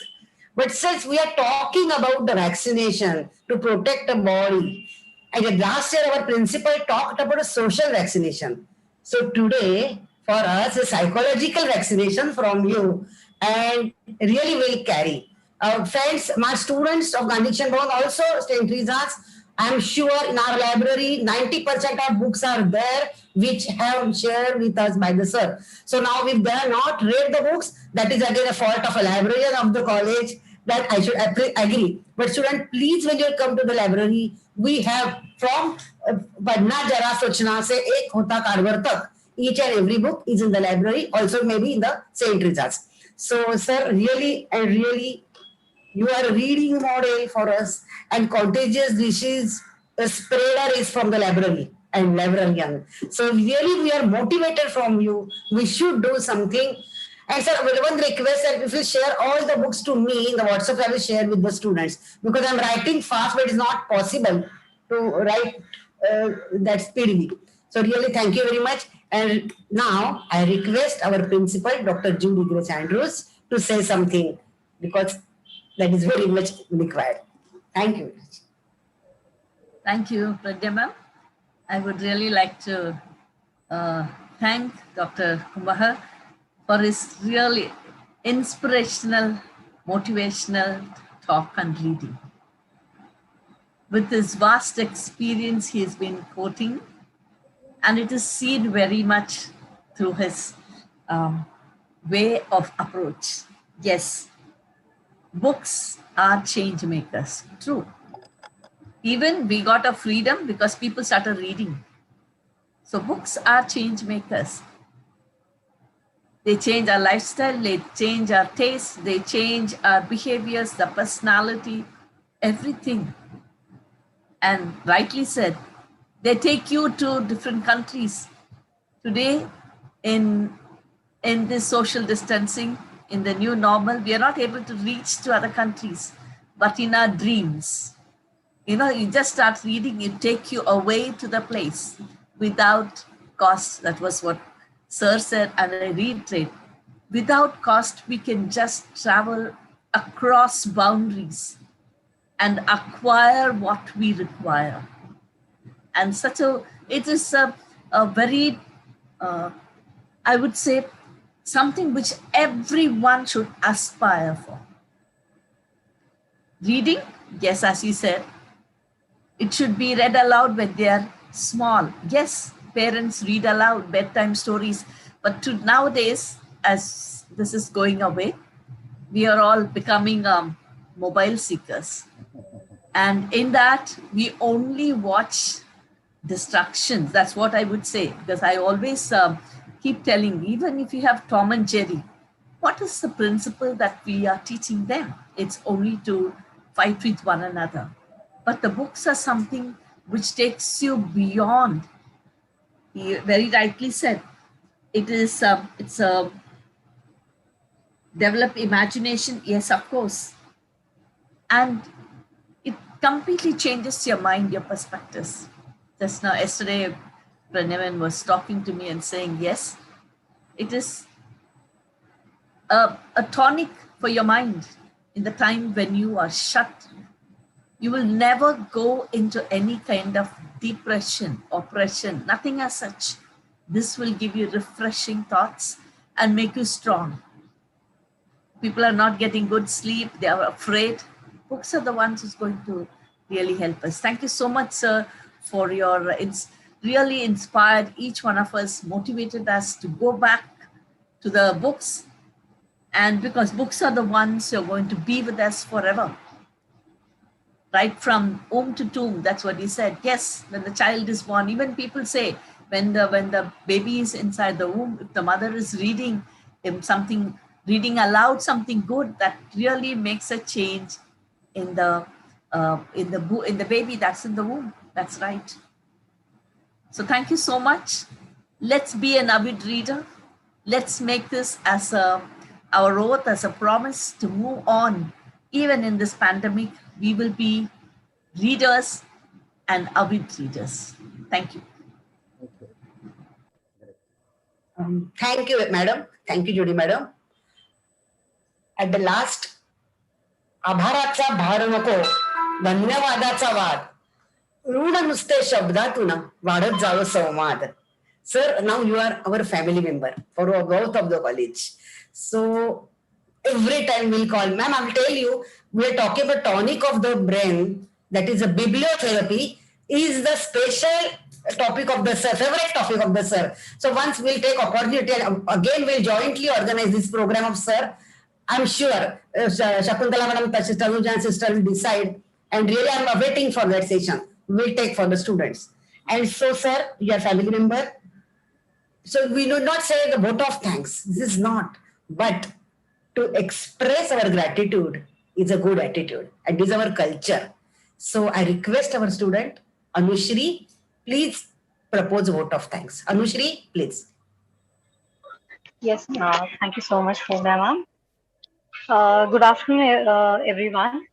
But since we are talking about the vaccination to protect the body, and last year our principal talked about a social vaccination. So today, for us, a psychological vaccination from you, and really will carry. Friends, my students of Gandhi Bhavan also St. Teresa's, I'm sure in our library, 90% of books are there which have shared with us by the sir. So now if they are not read the books, that is again a fault of a librarian of the college, that I should agree. But student, please when you come to the library, we have from Padna Jara Sochna se Ek Hota Karwar Tak, each and every book is in the library, also maybe in the St. Teresa's. So sir, really, I really You are a reading model for us, and contagious disease spreader is from the library and librarian. So really, we are motivated from you. We should do something. And sir, one request that if you share all the books to me in the WhatsApp, I will share with the students because I'm writing fast, but it's not possible to write that speedily. So really, thank you very much. And now I request our principal, Dr. Judy Grace Andrews, to say something because that is very much required. Thank you. Thank you, Pradya ma'am. I would really like to thank Dr. Kumbhar for his really inspirational, motivational talk and reading. With his vast experience, he has been quoting, and it is seen very much through his way of approach. Yes, books are change makers, true. Even we got a freedom because people started reading. So books are change makers. They change our lifestyle, they change our tastes, they change our behaviors, the personality, everything. And rightly said, they take you to different countries. Today, in this social distancing, in the new normal, we are not able to reach to other countries, but in our dreams, you just start reading, it take you away to the place without cost. That was what Sir said, and I reiterate, without cost, we can just travel across boundaries and acquire what we require. And it is a very, I would say, something which everyone should aspire for. Reading, yes, as you said, it should be read aloud when they are small. Yes, parents read aloud bedtime stories, but nowadays, as this is going away, we are all becoming mobile seekers. And in that, we only watch distractions. That's what I would say, because I always keep telling, even if you have Tom and Jerry, what is the principle that we are teaching them? It's only to fight with one another. But the books are something which takes you beyond. He very rightly said, it's a develop imagination. Yes, of course. And it completely changes your mind, your perspectives. Just now, yesterday, Pranyavan was talking to me and saying, yes, it is a tonic for your mind in the time when you are shut. You will never go into any kind of depression, oppression, nothing as such. This will give you refreshing thoughts and make you strong. People are not getting good sleep. They are afraid. Books are the ones who's going to really help us. Thank you so much, sir, for your really inspired each one of us, motivated us to go back to the books. And because books are the ones who are going to be with us forever. Right from womb to tomb, that's what he said. Yes, when the child is born, even people say when the baby is inside the womb, if the mother is reading him something, reading aloud something good, that really makes a change in the baby that's in the womb. That's right. So thank you so much. Let's be an avid reader. Let's make this as our oath, as a promise to move on. Even in this pandemic, we will be readers and avid readers. Thank you. Thank you, madam. Thank you, Judy, madam. At the last, आभाराचा भार नको, धन्यवादाचा वाद, ऋण नुसते शब्दातून वाढत जावं संवाद. Sir, now you are our family member for both of the college. So every time we'll call, ma'am, I'll tell you, we're talking about tonic of the brain, that is a bibliotherapy, is the special topic of the sir, favorite topic of the sir. So once we'll take opportunity and again we'll jointly organize this program of sir. I'm sure Shakuntala madam, Tanuja sister will decide, and really I'm awaiting for that session. We'll take for the students. And so sir, your family member. So we do not say the vote of thanks. This is not, but to express our gratitude is a good attitude and is our culture. So I request our student, Anushri, please propose vote of thanks. Anushri, please. Yes, thank you so much for that, ma'am. Good afternoon, everyone.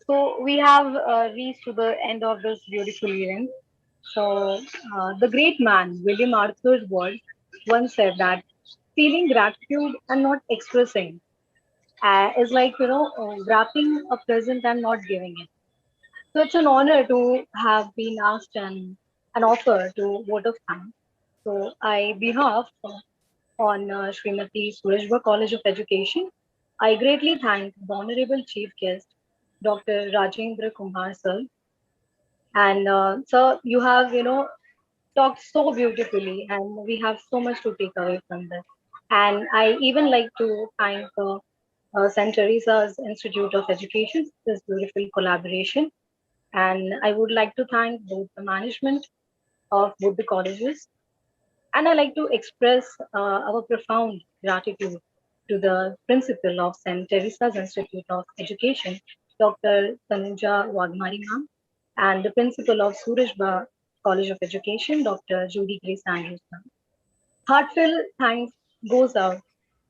So we have reached to the end of this beautiful event. So the great man, William Arthur's words, once said that feeling gratitude and not expressing is like, wrapping a present and not giving it. So it's an honor to have been asked and an offer to vote of thanks. So I behalf on Srimati Surajba College of Education, I greatly thank the Honorable Chief Guest, Dr. Rajendra Kumbhar sir. And sir, you have, talked so beautifully and we have so much to take away from this. And I even like to thank St. Teresa's Institute of Education, this beautiful collaboration. And I would like to thank both the management of both the colleges. And I like to express our profound gratitude to the principal of St. Teresa's Institute of Education, Dr. Tanuja Wagmari ma'am, and the principal of Surajba College of Education, Dr. Judy Grace Andrews ma'am. Heartfelt thanks goes out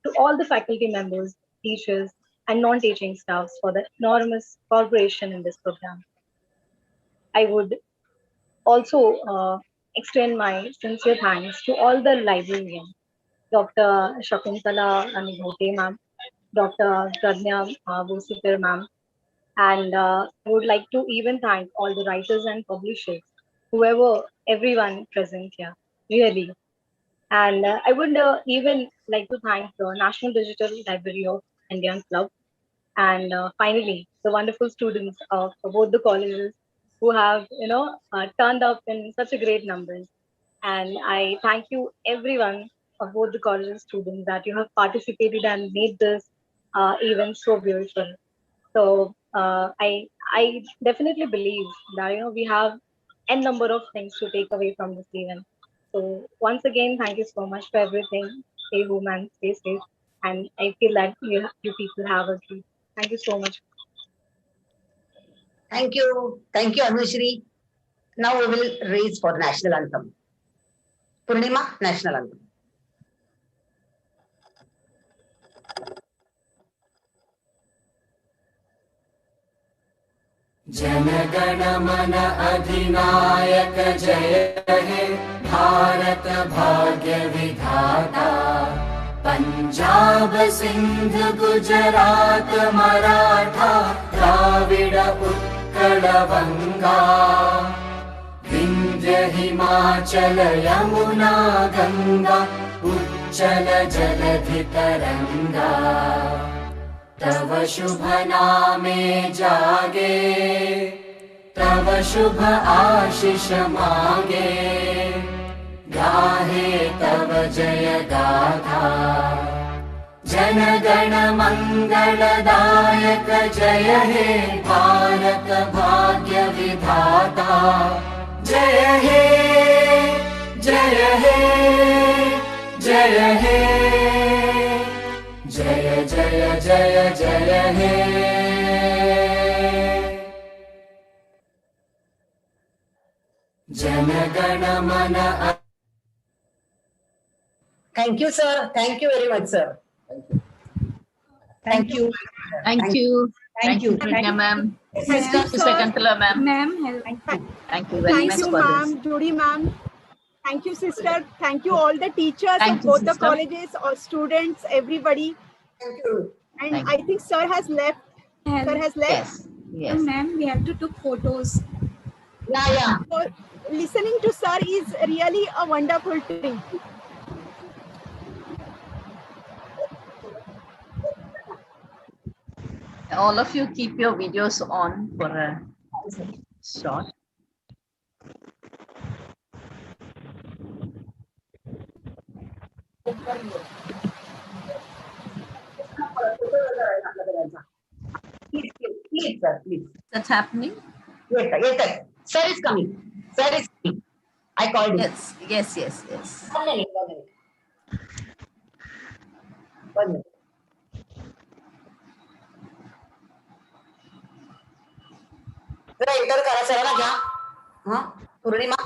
to all the faculty members, teachers, and non-teaching staffs for the enormous cooperation in this program. I would also extend my sincere thanks to all the librarians, Dr. Shakuntala Anigote ma'am, Dr. Pradnya Bosikar ma'am, and I would like to even thank all the writers and publishers, whoever, everyone present here, really. And I would even like to thank the National Digital Library of Indian Club, and finally, the wonderful students of both the colleges who have, turned up in such a great numbers. And I thank you everyone of both the colleges students that you have participated and made this event so beautiful. So I definitely believe that we have n number of things to take away from this event. So once again, thank you so much for everything. Stay home and stay safe. And I feel that you people have a great. Thank you so much. Thank you. Thank you, Anushri. Now we will raise for national anthem. Purnima, national anthem. जनगण मन अधिनायक जय हे भारत भाग्य विधाता पंजाब सिंध गुजरात मराठा द्राविड उत्कल बंगा विंध्य हिमाचल यमुना गंगा उच्चल जलधि तरंगा तव शुभ नामे जागे तव शुभ आशीष मांगे गाहे तव जय गाथा जन गण मंगलदायक जय हे भारत भाग्य विधाता जय हे जय हे जय हे जय जय जय जय हे जन गण मन Thank you, sir. Thank you very much, sir. Thank you. Thank you. Thank you, Pragya ma'am. Thank you, Sakantala ma'am. Ma'am, Thank you very thank much you, for this. ma'am, Judy ma'am. Thank you, sister. Thank you, all the teachers Thank of you, both the sister. colleges, or students, everybody. Thank you. And Thank I think sir has left. Sir has left. Yes. Yes. Ma'am, we have to take photos. Yeah. So listening to sir is really a wonderful thing. All of you keep your videos on for a short. Please, sir, please. That's happening? Yes, sir. Yes, sir. Sir is coming. Sir is coming. I called him. Yes, yes, yes, yes. 1 minute, 1 minute. 1 minute. जरा enter करा सरांना घ्या. हा पूर्णिमा.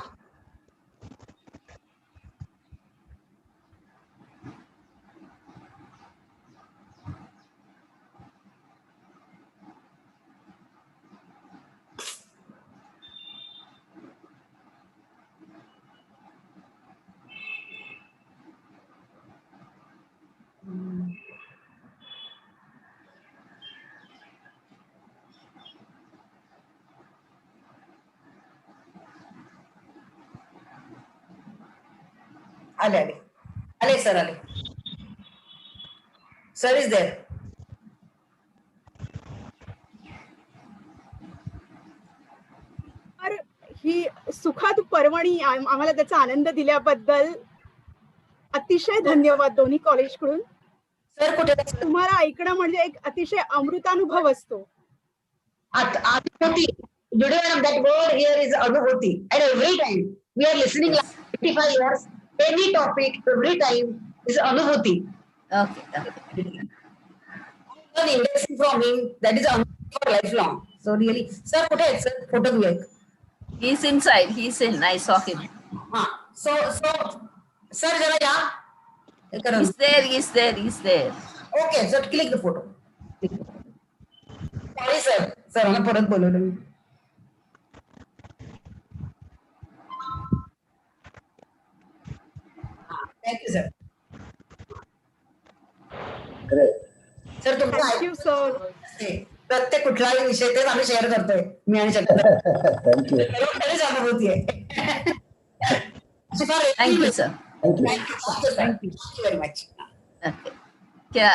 आले आले आले sir आले. Sir is there. तर ही सुखद पर्वणी आम्हाला त्याचा आनंद दिल्याबद्दल अतिशय धन्यवाद दोन्ही कॉलेजकडून. सर कुठे तुम्हाला ऐकणं म्हणजे एक अतिशय अमृतानुभव असतो. अनुभूती. Did you know that word here is अनुभूती? And every time we are listening like 55 years, any topic, every time is अनुभूती. Okay. One indexing from him, that is अनुभूती for lifelong. So really, sir कुठे आहेत sir? Photo घेऊया एक. He's inside. He's in. I saw him. हा. So sir जरा या. He's there. He's there. He's there. Okay, so click the photo. Sorry sir. सरांना परत बोलवलं मी. Thank you sir. Great. Sir thank you sir. प्रत्येक कुठलाही विषय तेच आम्ही शेअर करतोय मी आणि Thank you. खरीच अनुभूती आहे. Thank you, sir. Thank you. Thank you very much. Okay.